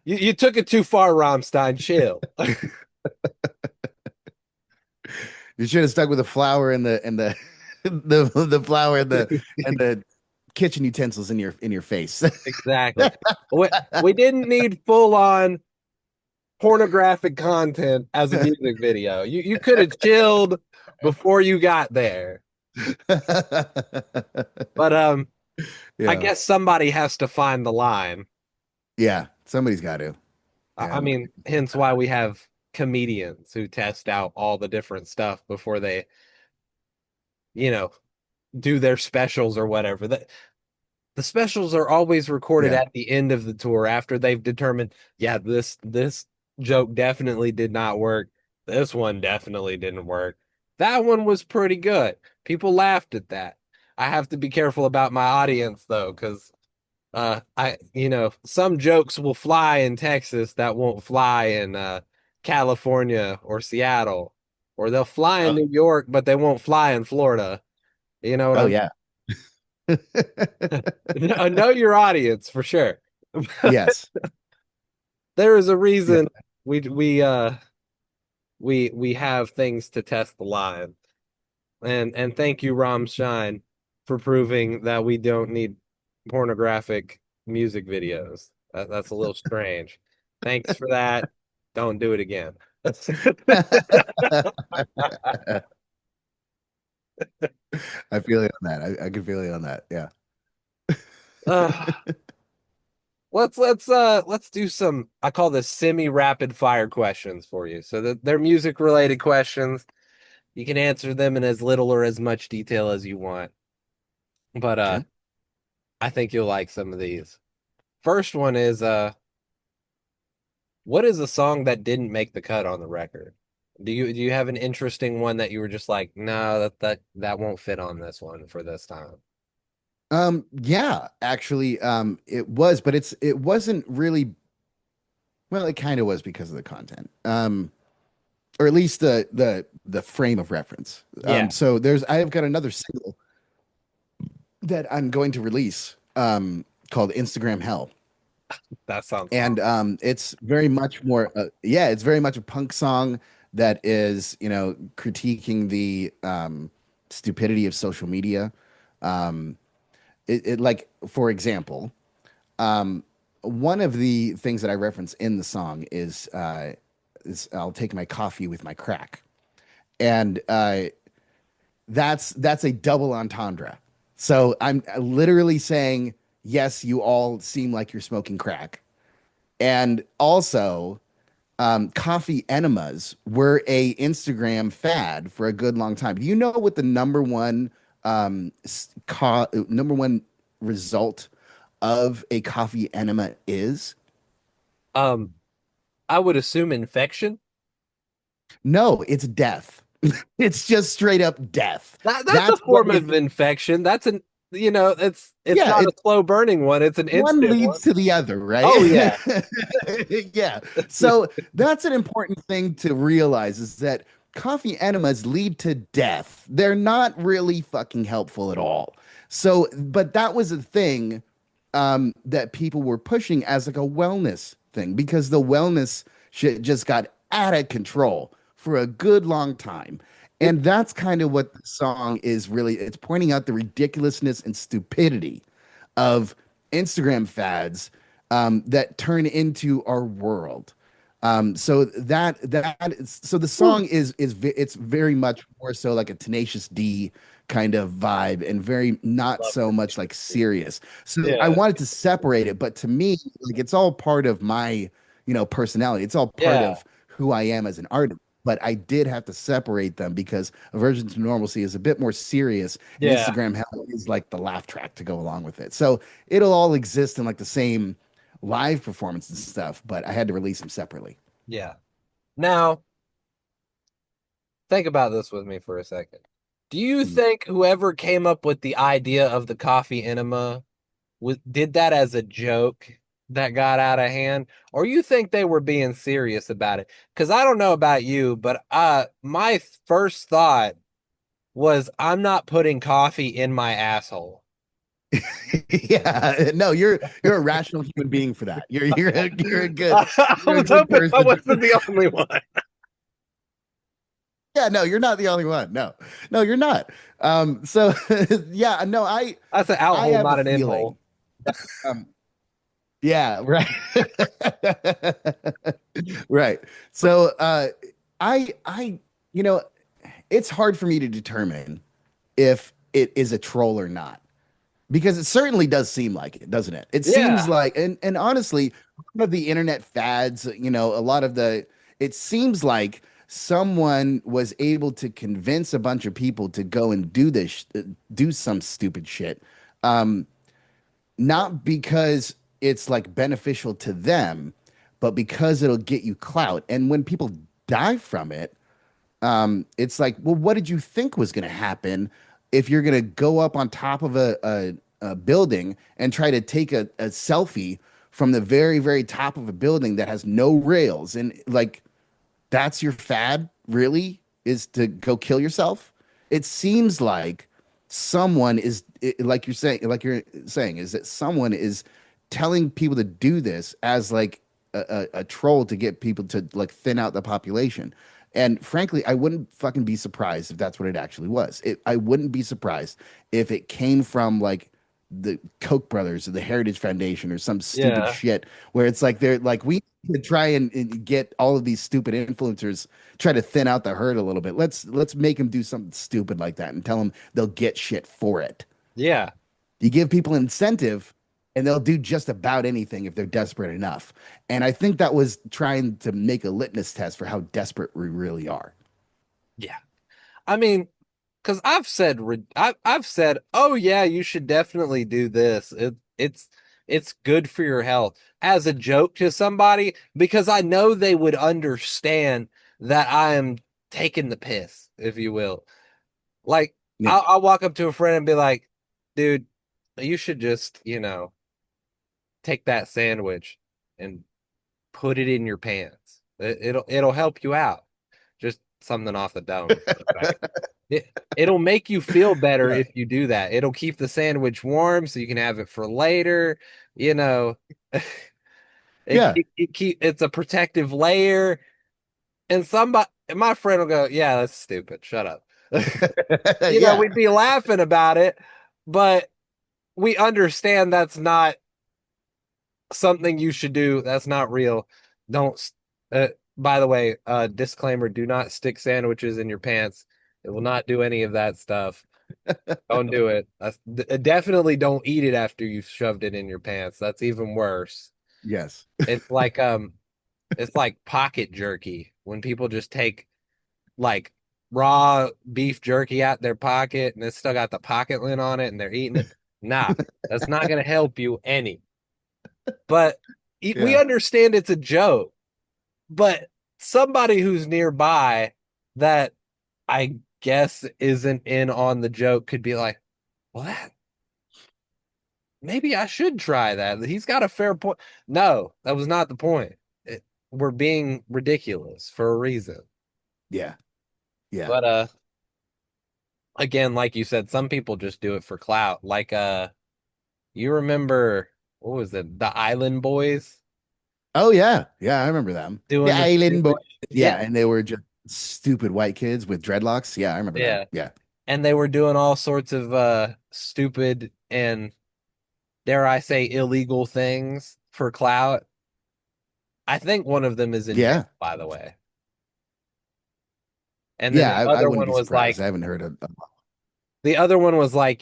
S1: You took it too far, Rammstein. Chill.
S2: You should have stuck with the flower and the the flour and the kitchen utensils in your face.
S1: Exactly. We didn't need full on pornographic content as a music video. You could have chilled before you got there. But I
S2: Yeah.
S1: guess somebody has to find the line.
S2: Yeah. Somebody's got to.
S1: I
S2: And
S1: mean, hence why we have comedians who test out all the different stuff before they, you know, do their specials or whatever. The specials are always recorded
S2: yeah.
S1: at the end of the tour after they've determined, yeah, this joke definitely did not work. This one definitely didn't work. That one was pretty good. People laughed at that. I have to be careful about my audience though, because some jokes will fly in Texas that won't fly in California or Seattle, or they'll fly in
S2: Oh,
S1: New York, but they won't fly in Florida. You know what
S2: oh
S1: I'm
S2: yeah.
S1: know your audience for sure.
S2: Yes.
S1: There is a
S2: Yeah.
S1: reason we we uh we have things to test the line. And thank you, Ram Shine, for proving that we don't need pornographic music videos. That's a little strange. Thanks for that. Don't do it again.
S2: I feel you on that. I can feel you on that. Yeah.
S1: uh, let's do some, I call this semi-rapid fire questions for you. So that they're music related questions. You can answer them in as little or as much detail as you want. But
S2: Okay.
S1: I think you'll like some of these. First one is what is a song that didn't make the cut on the record? Do you have an interesting one that you were just like, no, that won't fit on this one for this time?
S2: Yeah, actually, it was, but it wasn't really, well, it kind of was because of the content. Or at least the frame of reference.
S1: Yeah,
S2: So I have got another single that I'm going to release, called Instagram Hell.
S1: that sounds
S2: And
S1: awesome.
S2: it's very much more, yeah, it's very much a punk song that is, critiquing the stupidity of social media. Um, like, for example, um, one of the things that I reference in the song is I'll take my coffee with my crack, and that's a double entendre. So I'm literally saying, yes, you all seem like you're smoking crack, and also coffee enemas were a Instagram fad for a good long time. Do you know what the number one result of a coffee enema is?
S1: Um, I would assume infection.
S2: No, it's death. It's just straight up death.
S1: That's a
S2: That's what
S1: form
S2: is,
S1: of infection. It's
S2: yeah,
S1: not a slow burning one, it's an
S2: one
S1: instant one.
S2: leads to the other, right?
S1: Oh yeah.
S2: Yeah. So that's an important thing to realize is that coffee enemas lead to death. They're not really fucking helpful at all. So, but that was a thing that people were pushing as like a wellness thing because the wellness shit just got out of control for a good long time.
S1: It
S2: And that's kind of what the song is really, it's pointing out the ridiculousness and stupidity of Instagram fads that turn into our world. So the
S1: Whew,
S2: song it's very much more so like a Tenacious D kind of vibe and very not
S1: love
S2: so
S1: it.
S2: much like serious. So I
S1: Yeah.
S2: wanted to separate it, but to me, like it's all part of my, personality. It's all part
S1: Yeah.
S2: of who I am as an artist. But I did have to separate them because Aversion to Normalcy is a bit more serious, and
S1: Yeah.
S2: Instagram Hell is like the laugh track to go along with it. So it'll all exist in like the same live performance and stuff, but I had to release them separately.
S1: Yeah. Now, think about this with me for a second. Do you
S2: Mm.
S1: think whoever came up with the idea of the coffee enema did that as a joke that got out of hand, or you think they were being serious about it? Because I don't know about you, but my first thought was I'm not putting coffee in my asshole.
S2: Yeah, no, you're a rational human being for that.
S1: I
S2: You're a
S1: was
S2: good
S1: hoping I
S2: person.
S1: wasn't the only one.
S2: Yeah, no, you're not the only one. No, no, you're not. So yeah, no,
S1: That's an out
S2: I
S1: hole,
S2: have a
S1: not an in
S2: feeling
S1: hole.
S2: that yeah, right. Right. So I you know, it's hard for me to determine if it is a troll or not. Because it certainly does seem like it, doesn't it? It seems
S1: Yeah,
S2: like, and honestly, a lot of the internet fads, a lot of it seems like someone was able to convince a bunch of people to go and do some stupid shit. Um, Not because it's like beneficial to them, but because it'll get you clout. And when people die from it, it's like, well, what did you think was going to happen if you're going to go up on top of a building and try to take a selfie from the very, very top of a building that has no rails? And like, that's your fad, really, is to go kill yourself? It seems like like you're saying, is that someone is telling people to do this as like a troll to get people to like thin out the population. And frankly, I wouldn't fucking be surprised if that's what it actually was. I wouldn't be surprised if it came from like the Koch brothers or the Heritage Foundation or some stupid
S1: yeah,
S2: shit where it's like they're like, we to try and get all of these stupid influencers try to thin out the herd a little bit. Let's make them do something stupid like that and tell them they'll get shit for it.
S1: yeah,
S2: You give people incentive and they'll do just about anything if they're desperate enough. And I think that was trying to make a litmus test for how desperate we really are.
S1: yeah. I mean, because I've said, oh yeah, you should definitely do this. It's good for your health as a joke to somebody because I know they would understand that I am taking the piss, if you will. Like
S2: Yeah.
S1: I'll walk up to a friend and be like, dude, you should just, take that sandwich and put it in your pants. It'll help you out. Just something off the dome for a second. It'll make you feel better
S2: Yeah.
S1: if you do that. It'll keep the sandwich warm so you can have it for later. You know,
S2: Yeah.
S1: it's a protective layer. And my friend will go, "Yeah, that's stupid. Shut up."
S2: Yeah.
S1: We'd be laughing about it, but we understand that's not something you should do. That's not real. Don't. By the way, disclaimer: do not stick sandwiches in your pants. It will not do any of that stuff. Don't do it. Definitely don't eat it after you've shoved it in your pants. That's even worse.
S2: Yes.
S1: It's like it's like pocket jerky when people just take like raw beef jerky out their pocket and it's still got the pocket lint on it and they're eating it. Nah, that's not gonna help you any. But we
S2: Yeah.
S1: understand it's a joke. But somebody who's nearby that I guess isn't in on the joke could be like, well, maybe I should try that. He's got a fair point. No, that was not the point. We're being ridiculous for a reason.
S2: Yeah. Yeah.
S1: But again, like you said, some people just do it for clout. Like you remember what was it? The Island Boys
S2: Oh yeah. Yeah, I remember them. The
S1: doing the
S2: Island Boys.
S1: stupid
S2: Yeah,
S1: yeah,
S2: and they were just stupid white kids with dreadlocks. Yeah, I remember them.
S1: yeah.
S2: Yeah.
S1: And they were doing all sorts of stupid and dare I say illegal things for clout. I think one of them is in jail,
S2: Yeah.
S1: by the way. And then
S2: Yeah,
S1: the
S2: I
S1: other
S2: wouldn't
S1: one
S2: be
S1: was
S2: surprised.
S1: like,
S2: I haven't heard of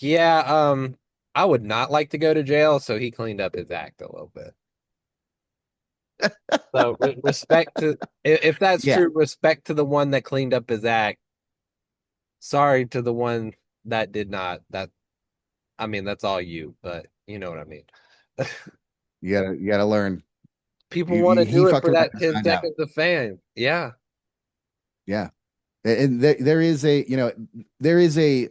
S1: yeah, I would not like to go to jail, so he cleaned up his act a little bit. So respect to if that's
S2: yeah.
S1: true, respect to the one that cleaned up his act. Sorry to the one that did not. I mean, that's all you, but you know what I mean.
S2: You gotta learn.
S1: People want to
S2: He
S1: do it
S2: fucked
S1: for
S2: around
S1: that
S2: and
S1: 10
S2: found out.
S1: seconds of fame. Yeah.
S2: Yeah. And there is there is a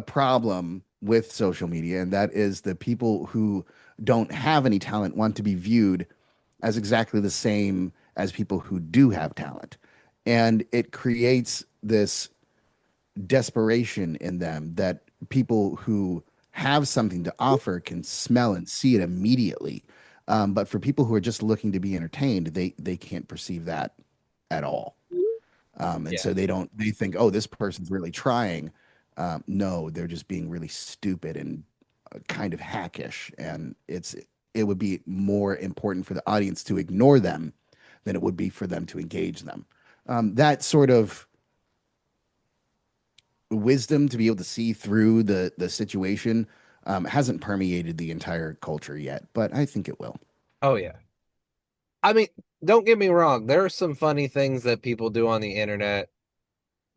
S2: problem with social media, and that is the people who don't have any talent want to be viewed as exactly the same as people who do have talent. And it creates this desperation in them that people who have something to offer can smell and see it immediately. But for people who are just looking to be entertained, they can't perceive that at all. And
S1: Yeah.
S2: so they think, oh, this person's really trying. No, they're just being really stupid and kind of hackish. And it would be more important for the audience to ignore them than it would be for them to engage them. That sort of wisdom to be able to see through the situation hasn't permeated the entire culture yet, but I think it will.
S1: Oh yeah. I mean, don't get me wrong. There are some funny things that people do on the internet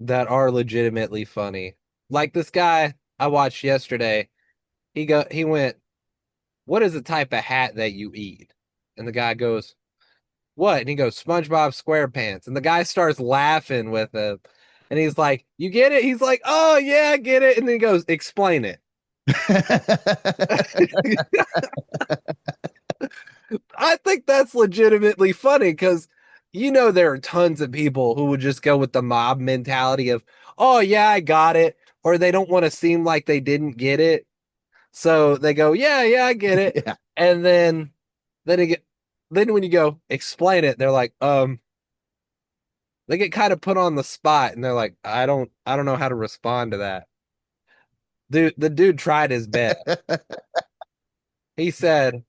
S1: that are legitimately funny. Like this guy I watched yesterday. He went, "What is the type of hat that you eat?" And the guy goes, "What?" And he goes, "SpongeBob SquarePants." And the guy starts laughing with him. And he's like, "You get it?" He's like, "Oh yeah, I get it." And then he goes, "Explain it." I think that's legitimately funny because there are tons of people who would just go with the mob mentality of, "Oh yeah, I got it," or they don't want to seem like they didn't get it. So they go, "Yeah, yeah, I get it."
S2: Yeah.
S1: And then then when you go explain it, they're like, they get kind of put on the spot and they're like, I don't know how to respond to that. The dude tried his best. He said,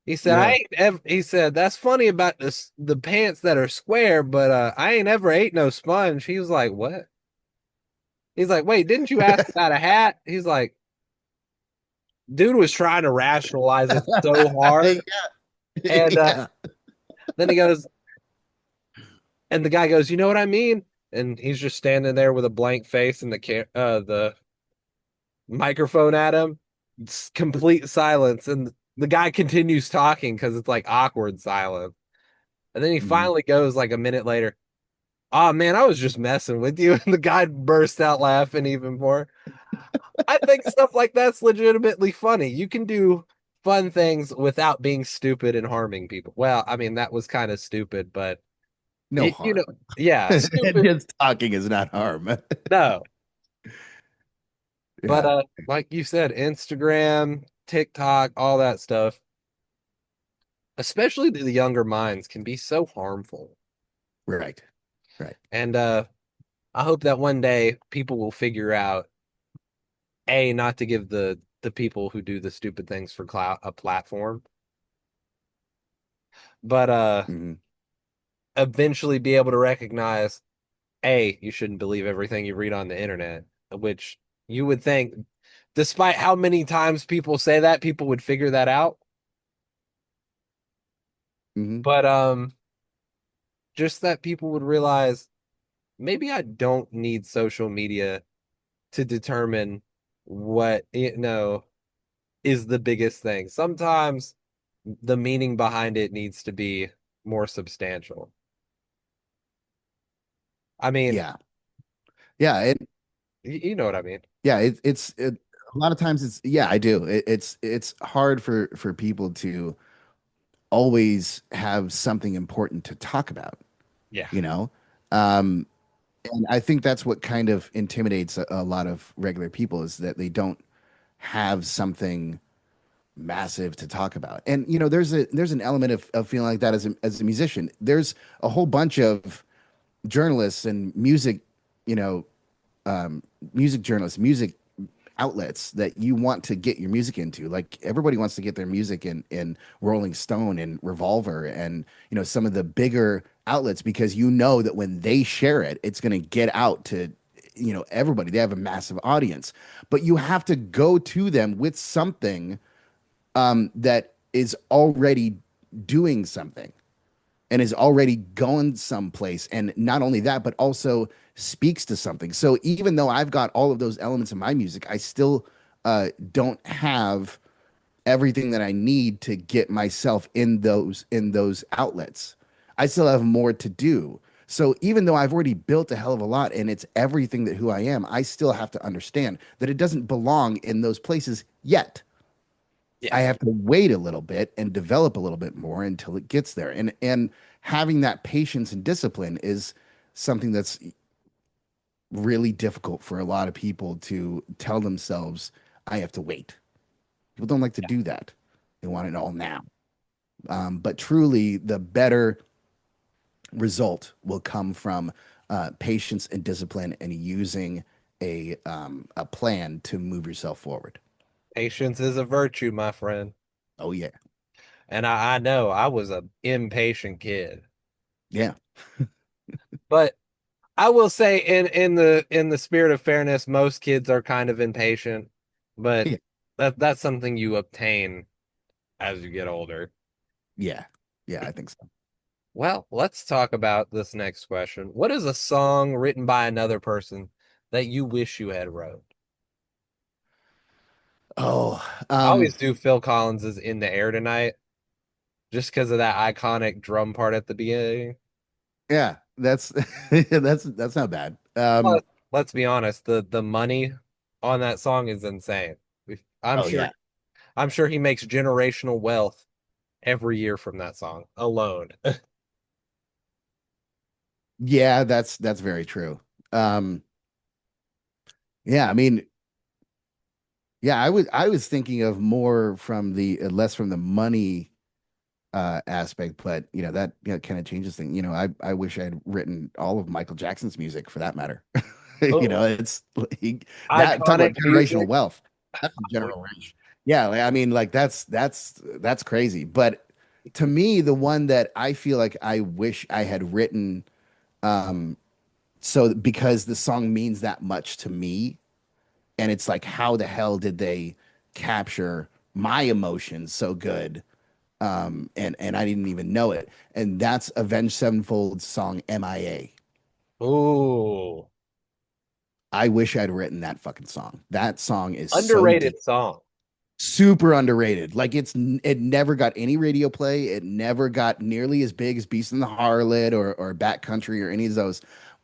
S1: He said, I
S2: Yeah.
S1: ain't ever, he said, that's funny about the pants that are square, but I ain't ever ate no sponge. He was like, what? He's like, wait, didn't you ask about a hat? He's like, dude was trying to rationalize it so hard. And
S2: Yeah.
S1: then he goes, and the guy goes, you know what I mean? And he's just standing there with a blank face and the microphone at him. It's complete silence. And the guy continues talking because it's like awkward silence. And then he
S2: Mhm.
S1: finally goes like a minute later, oh man, I was just messing with you. And the guy burst out laughing even more. I think stuff like that's legitimately funny. You can do fun things without being stupid and harming people. Well, I mean, that was kind of stupid, but
S2: No
S1: you know,
S2: harm.
S1: yeah, stupid.
S2: Just talking is not harm.
S1: No, but
S2: Yeah.
S1: like you said, Instagram, TikTok, all that stuff, especially to the younger minds, can be so harmful.
S2: Right. Right.
S1: And I hope that one day people will figure out a not to give the people who do the stupid things for clout a platform, but
S2: Hmm.
S1: eventually be able to recognize a you shouldn't believe everything you read on the internet, which you would think, despite how many times people say that, people would figure that out.
S2: Hmm.
S1: But just that people would realize maybe I don't need social media to determine what is the biggest thing. Sometimes the meaning behind it needs to be more substantial. I mean,
S2: Yeah. Yeah.
S1: you know what I mean?
S2: Yeah. A lot of times yeah, I do. It's hard for people to always have something important to talk about,
S1: Yeah.
S2: you know? Um, and I think that's what kind of intimidates a lot of regular people is that they don't have something massive to talk about. And there's an element of feeling like that as a musician. There's a whole bunch of journalists and you know, um, music journalists, music outlets that you want to get your music into. Like everybody wants to get their music in Rolling Stone and Revolver and some of the bigger outlets because you know that when they share it, it's going to get out to everybody. They have a massive audience, but you have to go to them with something that is already doing something and is already going someplace. And not only that, but also speaks to something. So even though I've got all of those elements in my music, I still don't have everything that I need to get myself in those outlets. I still have more to do. So even though I've already built a hell of a lot and it's everything that who I am, I still have to understand that it doesn't belong in those places yet.
S1: Yeah.
S2: I have to wait a little bit and develop a little bit more until it gets there. And having that patience and discipline is something that's really difficult for a lot of people to tell themselves, I have to wait. People don't like to do that. They want it all now. But truly, the better result will come from patience and discipline and using a plan to move yourself forward.
S1: Patience is a virtue, my friend.
S2: Oh yeah,
S1: And I know I was a impatient kid.
S2: yeah,
S1: But I will say in the spirit of fairness, most kids are kind of impatient, but
S2: yeah,
S1: that's something you obtain as you get older.
S2: yeah, yeah. I think so.
S1: Well, let's talk about this next question. What is a song written by another person that you wish you had wrote?
S2: Oh,
S1: I always do Phil Collins's In the Air Tonight just because of that iconic drum part at the beginning.
S2: yeah. That's that's not bad.
S1: Plus, let's be honest, the money on that song is insane. I'm
S2: Oh
S1: sure
S2: yeah,
S1: I'm sure he makes generational wealth every year from that song alone.
S2: yeah. That's very true. Um, yeah. I mean, yeah. I was thinking of more from the less from the money aspect, but that kind of changes things. I wish I had written all of Michael Jackson's music for that matter.
S1: Oh,
S2: It's like that talking
S1: iconic
S2: about generational
S1: music.
S2: wealth. That's the general range. Yeah, like, I mean, like that's crazy. But to me, the one that I feel like I wish I had written, um, so because the song means that much to me, and it's like, how the hell did they capture my emotions so good? And I didn't even know it. And that's Avenged Sevenfold's song MIA.
S1: Ooh,
S2: I wish I'd written that fucking song. That song is so deep,
S1: underrated song.
S2: super underrated. Like it never got any radio play. It never got nearly as big as Beast in the Harlot or Backcountry or any of those.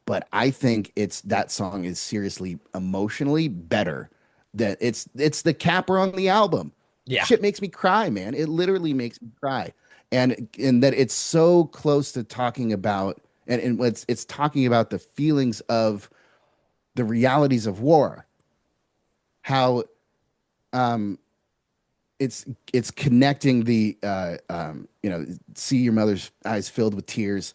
S2: But I think it's that song is seriously emotionally better. That it's the capper on the album.
S1: Yeah.
S2: Shit makes me cry, man. It literally makes me cry. And that it's so close to talking about and it's talking about the feelings of the realities of war. How um it's it's connecting the see your mother's eyes filled with tears,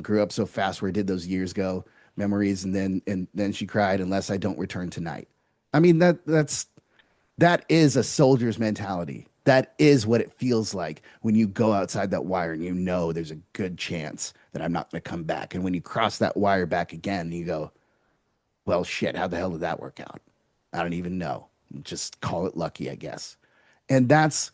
S2: grew up so fast, where did those years go, memories, and then she cried, unless I don't return tonight. I mean, that is a soldier's mentality. That is what it feels like when you go outside that wire and there's a good chance that I'm not going to come back, and when you cross that wire back again, you go, well, shit, how the hell did that work out? I don't even know. Just call it lucky, I guess. And that's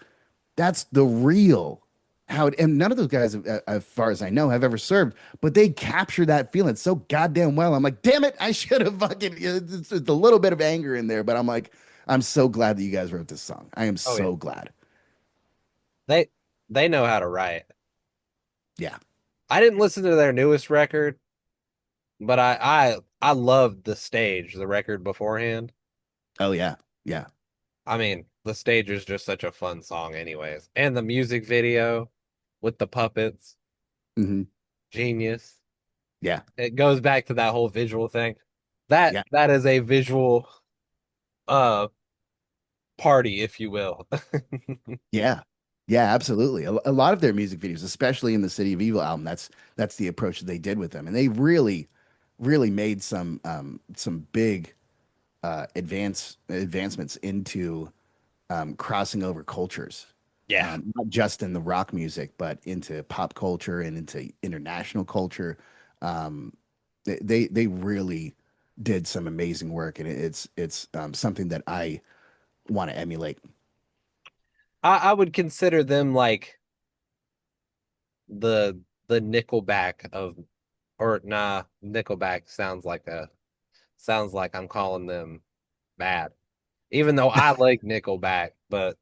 S2: the real how it, and none of those guys, as far as I know, have ever served, but they capture that feeling so goddamn well. I'm like, damn it, I should have fucking. It's a little bit of anger in there, but I'm like, I'm so glad that you guys wrote this song. I am
S1: Oh yeah.
S2: so glad.
S1: They they know how to write.
S2: Yeah.
S1: I didn't listen to their newest record, but I loved the stage, the record beforehand.
S2: Oh yeah. Yeah.
S1: I mean, the stage is just such a fun song anyways. And the music video with the puppets,
S2: Hmm.
S1: genius.
S2: Yeah.
S1: It goes back to that whole visual thing. That
S2: Yeah.
S1: that is a visual uh party, if you will.
S2: Yeah. Yeah, absolutely. A lot of their music videos, especially in the City of Evil album, that's the approach that they did with them, and they really made some big advancements into crossing over cultures,
S1: Yeah.
S2: not just in the rock music, but into pop culture and into international culture. Um, they really did some amazing work, and it's something that I want to emulate.
S1: I would consider them like the Nickelback of or nah, Nickelback sounds like I'm calling them bad. Even though I like Nickelback, but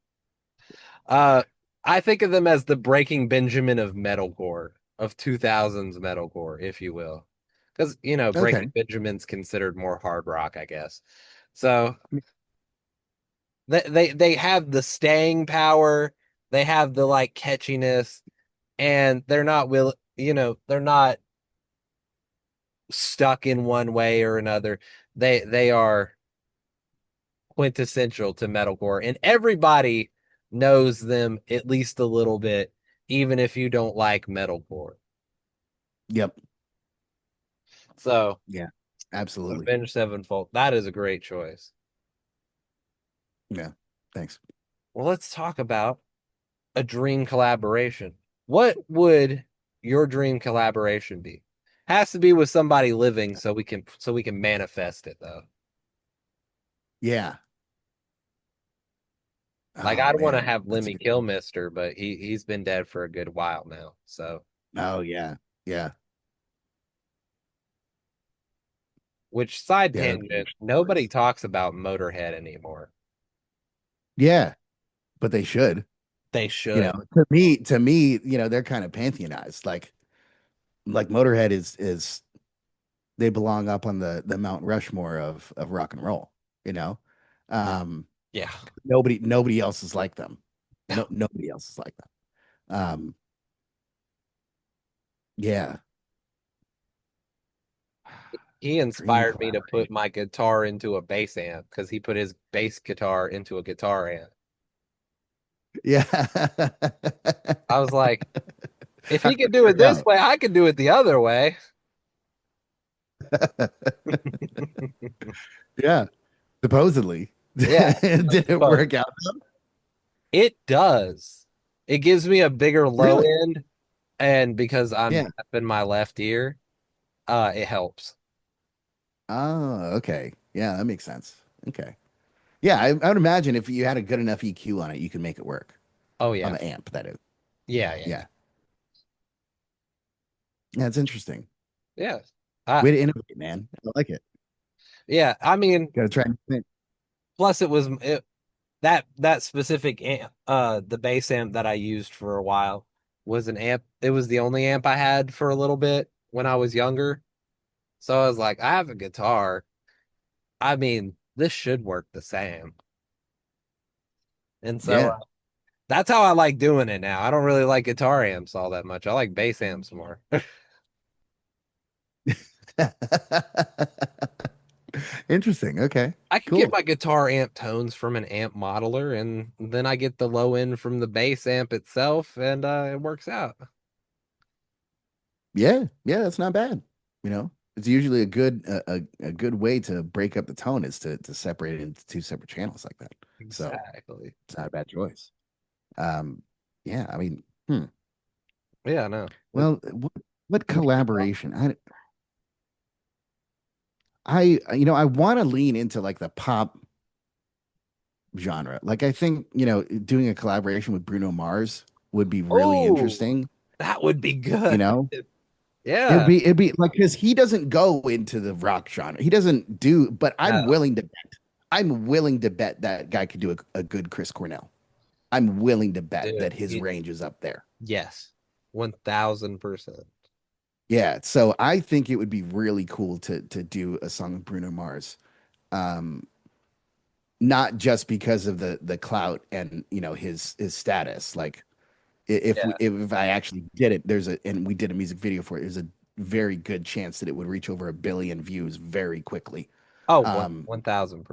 S1: uh I think of them as the Breaking Benjamin of metalcore, of 2000s metalcore, if you will. Because, Breaking
S2: Okay.
S1: Benjamin's considered more hard rock, I guess. So they have the staying power, they have the like catchiness, and they're not stuck in one way or another. They are quintessential to metalcore, and everybody knows them at least a little bit, even if you don't like metalcore.
S2: Yep.
S1: So
S2: Yeah, absolutely.
S1: Avenged Sevenfold, that is a great choice.
S2: Yeah, thanks.
S1: Well, let's talk about a dream collaboration. What would your dream collaboration be? Has to be with somebody living so we can manifest it though.
S2: Yeah.
S1: Like
S2: Oh
S1: I'd want to
S2: man,
S1: have
S2: that's a
S1: Lemmy
S2: good one.
S1: Kilmister, but he's been dead for a good while now. So,
S2: Oh yeah, yeah,
S1: which side
S2: yeah. That'd be
S1: tangent,
S2: interesting
S1: nobody
S2: choice.
S1: talks about Motorhead anymore.
S2: Yeah, but they should.
S1: They
S2: You know,
S1: should.
S2: to me, they're kind of pantheonized. Like Motorhead is they belong up on the Mount Rushmore of rock and roll. You know, um,
S1: Yeah.
S2: nobody else is like them. No, nobody else is like them. Um, yeah,
S1: He
S2: dream
S1: inspired me to put
S2: collaboration.
S1: my guitar into a bass amp because he put his bass guitar into a guitar amp.
S2: Yeah,
S1: I was like, if
S2: how
S1: he
S2: did
S1: could
S2: that
S1: do it
S2: work
S1: this
S2: out?
S1: way, I could do it the other way.
S2: Yeah, supposedly.
S1: Yeah,
S2: Did it
S1: but
S2: work out?
S1: it does. It gives me a bigger low
S2: Really?
S1: end, and because I'm
S2: Yeah.
S1: deaf in my left ear, it helps.
S2: Oh, okay. Yeah, that makes sense. Okay. Yeah, I would imagine if you had a good enough EQ on it, you could make it work.
S1: Oh
S2: On
S1: yeah,
S2: the amp, that is.
S1: yeah, yeah,
S2: Yeah. Yeah, it's interesting.
S1: yeah. I
S2: Way to innovate, man. I like it.
S1: yeah. I mean,
S2: Gotta try and think.
S1: plus that specific amp, the bass amp that I used for a while was an amp. It was the only amp I had for a little bit when I was younger. So I was like, I have a guitar. I mean, this should work the same. And so
S2: Yeah.
S1: that's how I like doing it now. I don't really like guitar amps all that much. I like bass amps more.
S2: Interesting. Okay.
S1: I could get
S2: Cool.
S1: my guitar amp tones from an amp modeler, and then I get the low end from the bass amp itself, and it works out.
S2: Yeah. Yeah, that's not bad. It's usually a good way to break up the tone is to separate it into two separate channels like that. So
S1: Exactly.
S2: it's not a bad choice. Um, yeah, I mean, hmm.
S1: Yeah, no.
S2: Well, what collaboration? I want to lean into like the pop genre. Like I think, doing a collaboration with Bruno Mars would be really
S1: Oh,
S2: interesting,
S1: that would be
S2: you
S1: good.
S2: know? It'd
S1: Yeah.
S2: be it'd be like because he doesn't go into the rock genre. He doesn't do, but
S1: No,
S2: I'm willing to bet that guy could do a good Chris Cornell. I'm willing to bet
S1: dude.
S2: that his range is up there.
S1: Yes. 1000%.
S2: Yeah, so I think it would be really cool to do a song with Bruno Mars. Um, Not just because of the clout and his status. Like
S1: Yeah.
S2: if I actually did it, and we did a music video for it, there's a very good chance that it would reach over 1 billion views very quickly.
S1: Oh,
S2: Um,
S1: one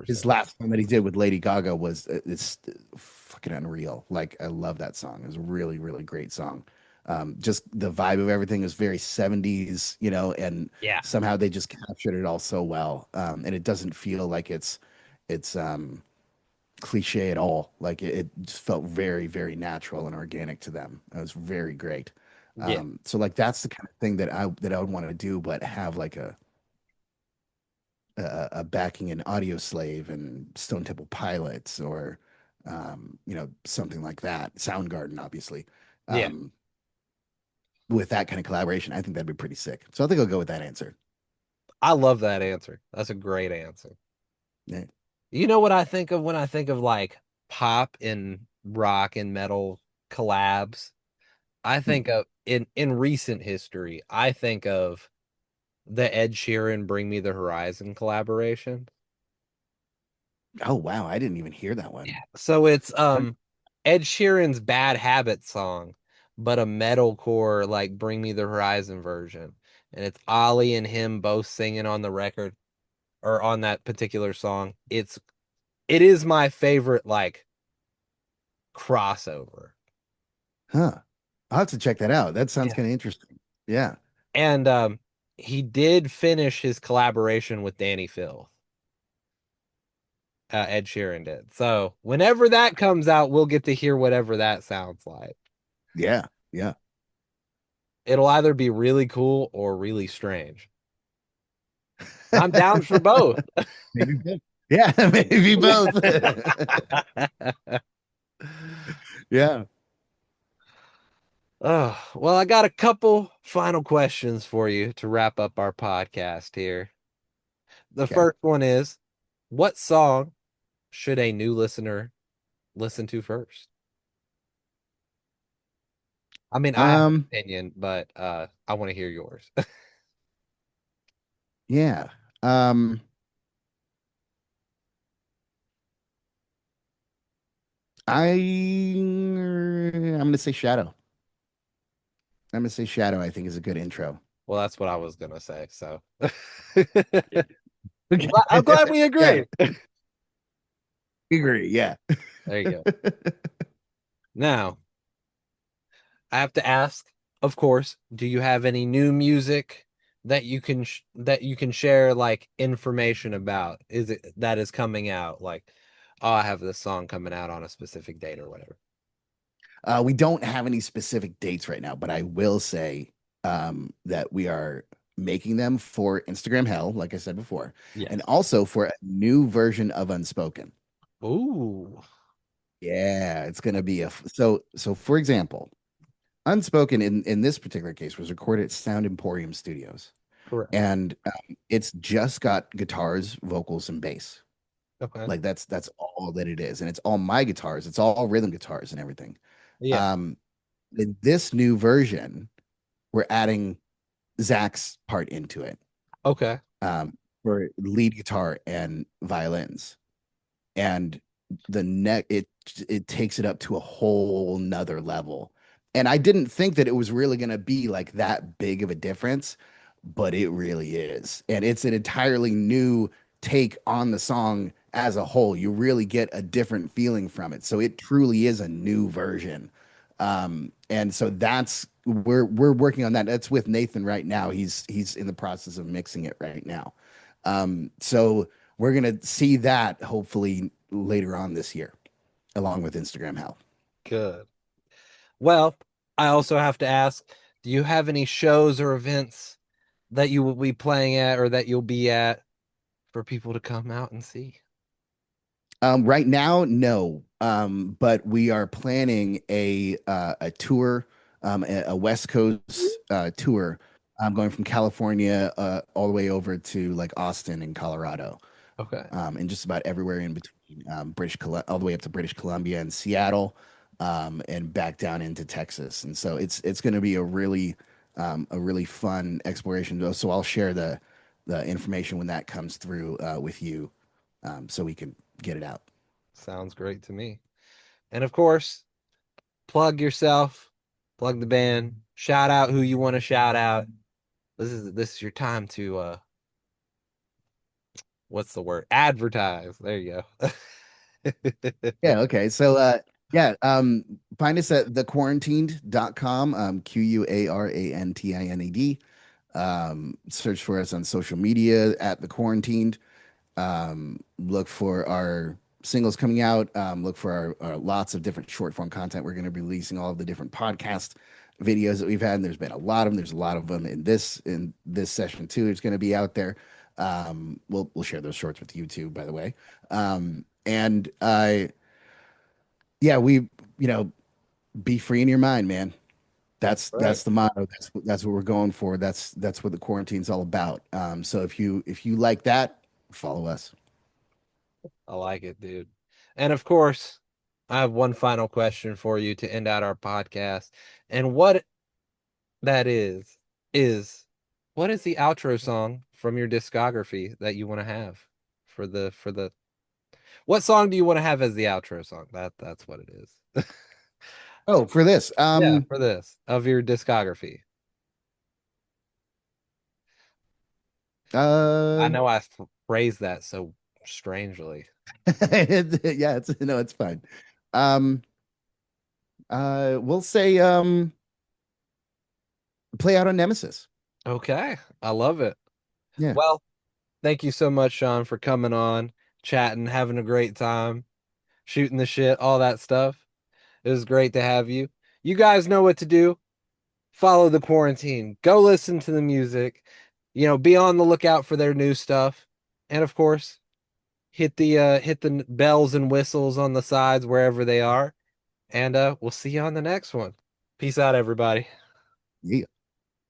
S2: his
S1: 1000%.
S2: last song that he did with Lady Gaga was it's fucking unreal. Like I love that song. It was a really, really great song. Just the vibe of everything is very 70s, and
S1: Yeah.
S2: somehow they just captured it all so well. And it doesn't feel like it's cliche at all. Like it just felt very, very natural and organic to them. It was very great.
S1: Yeah.
S2: So like that's the kind of thing that I would want to do, but have like a backing in Audio Slave and Stone Temple Pilots or something like that. Soundgarden, obviously.
S1: Yeah.
S2: Um, with that kind of collaboration, I think that'd be pretty sick. So I think I'll go with that answer.
S1: I love that answer. That's a great answer.
S2: Yeah.
S1: You know what I think of when I think of like pop and rock and metal collabs? I
S2: Hmm.
S1: think of in recent history, I think of the Ed Sheeran Bring Me the Horizon collaboration.
S2: Oh wow, I didn't even hear that one.
S1: Yeah. So it's
S2: What?
S1: Ed Sheeran's Bad Habit song, but a metalcore like Bring Me the Horizon version. And it's Ollie and him both singing on the record or on that particular song. It is my favorite like crossover.
S2: Huh. I'll have to check that out. That sounds
S1: Yeah.
S2: kind of interesting. Yeah.
S1: And he did finish his collaboration with Danny Filth. Ed Sheeran did. So whenever that comes out, we'll get to hear whatever that sounds like.
S2: Yeah, yeah.
S1: It'll either be really cool or really strange. I'm down for both.
S2: Maybe both. Yeah, maybe both. Yeah.
S1: Oh, well, I got a couple final questions for you to wrap up our podcast here. The
S2: Okay.
S1: first one is, what song should a new listener listen to first? I mean, I have an
S2: Um,
S1: opinion, but I want to hear yours.
S2: yeah. Um, I'm gonna say Shadow. I'm gonna say Shadow, I think is a good intro.
S1: Well, that's what I was gonna say. So
S2: Yeah.
S1: I'm glad we
S2: Yeah,
S1: agree.
S2: agree. Yeah.
S1: There you go. Now, I have to ask, of course, do you have any new music that you can share like information about? Is it that is coming out like, oh, I have this song coming out on a specific date or whatever.
S2: We don't have any specific dates right now, but I will say that we are making them for Instagram Hell, like I said before, and
S1: Yes.
S2: also for a new version of Unspoken.
S1: Ooh,
S2: Yeah, it's gonna be so for example, Unspoken in this particular case was recorded at Sound Emporium Studios,
S1: correct.
S2: and it's just got guitars, vocals, and bass.
S1: Okay.
S2: Like that's all that it is, and it's all my guitars. It's all rhythm guitars and everything.
S1: Yeah.
S2: Um, in this new version, we're adding Zach's part into it,
S1: Okay.
S2: for lead guitar and violins, and the neck it takes it up to a whole nother level. And I didn't think that it was really going to be like that big of a difference, but it really is. And it's an entirely new take on the song as a whole. You really get a different feeling from it. So it truly is a new version. And so that's we're working on that. That's with Nathan right now. He's in the process of mixing it right now. So we're gonna see that hopefully later on this year, along with Instagram Hell.
S1: Good. Well, I also have to ask, do you have any shows or events that you will be playing at or that you'll be at for people to come out and see?
S2: Right now, no. But we are planning a tour, a West Coast tour. Going from California all the way over to like Austin in Colorado,
S1: Okay.
S2: and just about everywhere in between, all the way up to British Columbia and Seattle, and back down into Texas. And so it's going to be a really fun exploration. So I'll share the information when that comes through with you, so we can get it out.
S1: Sounds great to me. And of course, plug yourself, plug the band, shout out who you want to shout out. This is your time to what's the word? Advertise. There you go.
S2: Yeah, okay. So yeah, find us at thequarantined.com, QUARANTINED. Search for us on social media at the quarantined. Look for our singles coming out. Look for our lots of different short form content. We're going to be releasing all of the different podcast videos that we've had. And there's been a lot of them. There's a lot of them in this session too. It's going to be out there. We'll share those shorts with you too, by the way. And yeah, be free in your mind, man.
S1: Right.
S2: That's the motto. That's what we're going for. That's what the quarantine's all about. So if you like that, follow us.
S1: I like it, dude. And of course, I have one final question for you to end out our podcast. And what that is what is the outro song from your discography that you want to have for the what song do you want to have as the outro song? That's what it is.
S2: Oh, for this.
S1: Yeah, for this of your discography. I
S2: Uh
S1: know I phrased that so strangely.
S2: yeah, it's no, it's fine. Um we'll say play out on Nemesis.
S1: Okay. I love it.
S2: Yeah.
S1: Well, thank you so much, Sean, for coming on, chatting, having a great time, shooting the shit, all that stuff. It was great to have you. You guys know what to do. Follow the quarantine. Go listen to the music. Be on the lookout for their new stuff. And of course, hit the bells and whistles on the sides wherever they are. And we'll see you on the next one. Peace out, everybody.
S2: Yeah.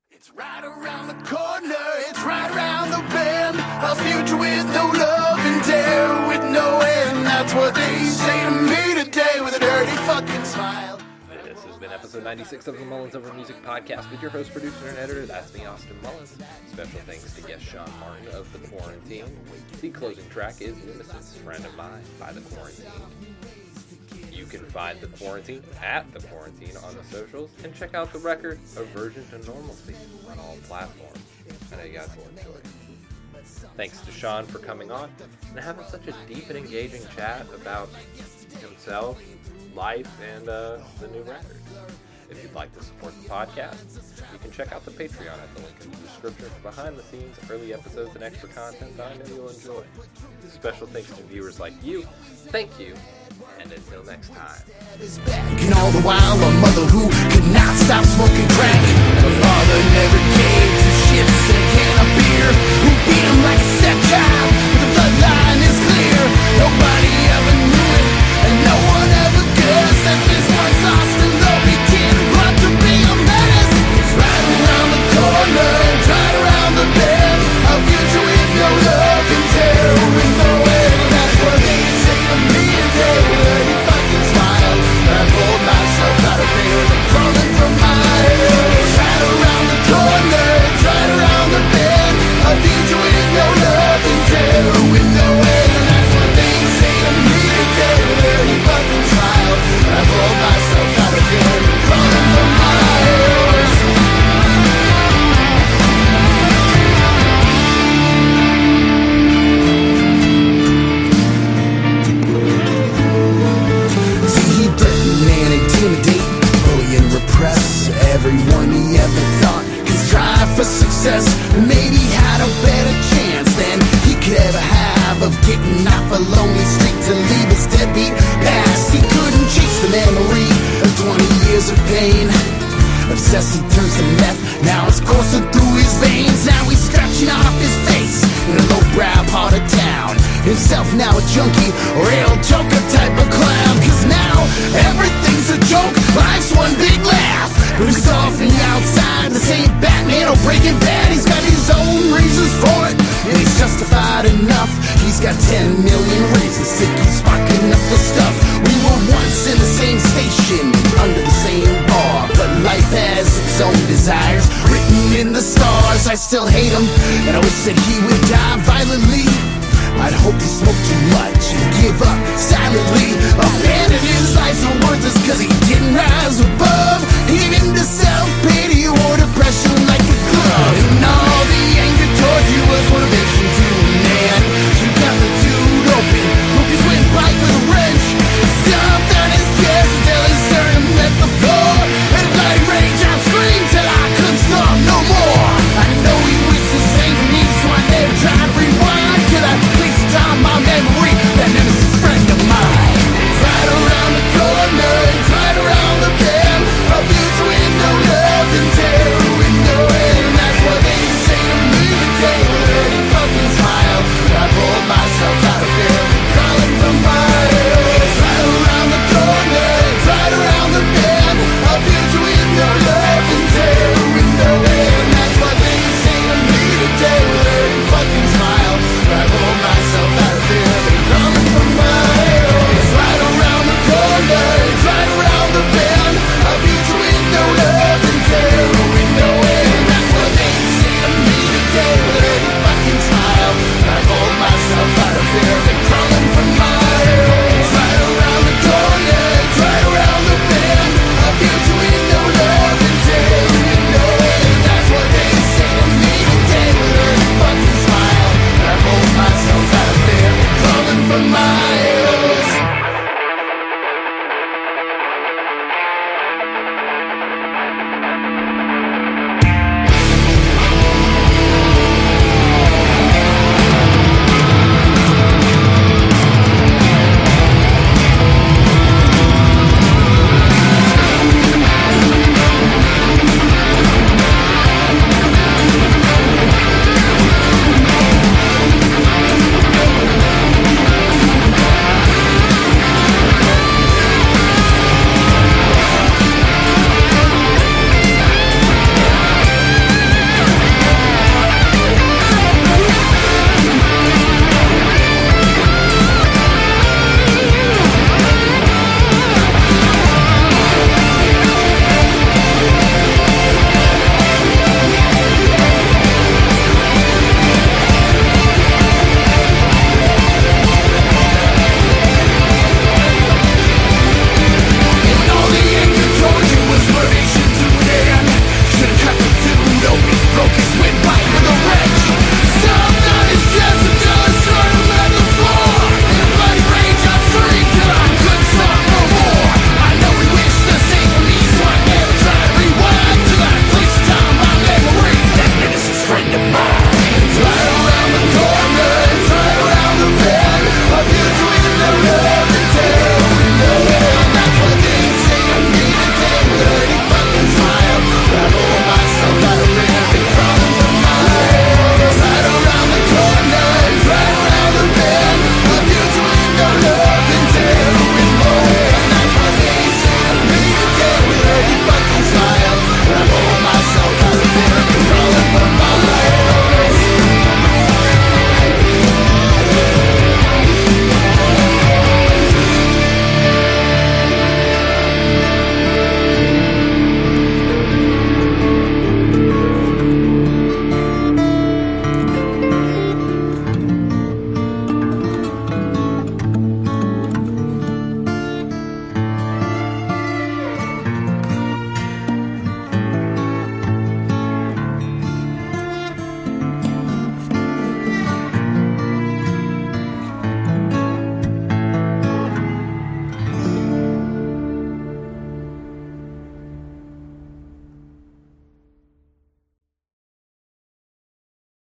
S3: It's right around the corner, it's right around the bend. A future with no love and dare with no end. That's what they say to me today with a dirty fucking smile.
S1: This has been episode 96 of the Mullins Over Music Podcast with your host, producer, and editor. That's me, Austin Mullins. Special thanks to guest Sean Martin of The Quarantine. The closing track is Nemesis, Friend of Mine by The Quarantine. You can find The Quarantine at The Quarantine on the socials and check out the record Aversion to Normalcy on all platforms. I know you guys will enjoy it. Thanks to Sean for coming on and having such a deep and engaging chat about himself, life, and the new record. If you'd like to support the podcast, you can check out the Patreon at the link in the description for behind the scenes, early episodes, and extra content that I know you'll enjoy. Special thanks to viewers like you. Thank you, and until next time.
S3: And all the while a mother who could not stop smoking crack. Her father never gave two shits and a can of beer. Who beat him like a stepchild, but the bloodline is clear. Nobody ever knew it, and no one ever guessed that this one's Austin, though he didn't grow up to be a menace. It's right around the corner, it's right around the bend. A future with no love and terror with no end. That's what they say to me today with a dirty fucking smile. I pulled myself out of fear and crawling from my head. It's right around the corner, it's right around the bend. A future with no love and terror with no end. That's what they say to me today with a dirty fucking smile. I pulled myself out of fear and crawling from my head. Intimidate, bully and repress everyone he ever thought could strive for success, and maybe had a better chance than he could ever have of getting off a lonely street to leave his deadbeat past. He couldn't chase the memory of 20 years of pain. Obsessed, he turns to meth, now it's coursing through his veins. Now he's scratching off his face in a low-brow part of town. Himself now a junkie, real joker type of clown. Cause now everything's a joke, life's one big laugh. But he's off from the outside, this ain't Batman or Breaking Bad. He's got his own reasons for it, and he's justified enough. He's got 10 million reasons to keep sparking up the stuff. We were once in the same station, under the same bar, but life has its own desires, written in the stars. I still hate him, and I wish that he would die violently. I'd hope he smoked too much and give up silently.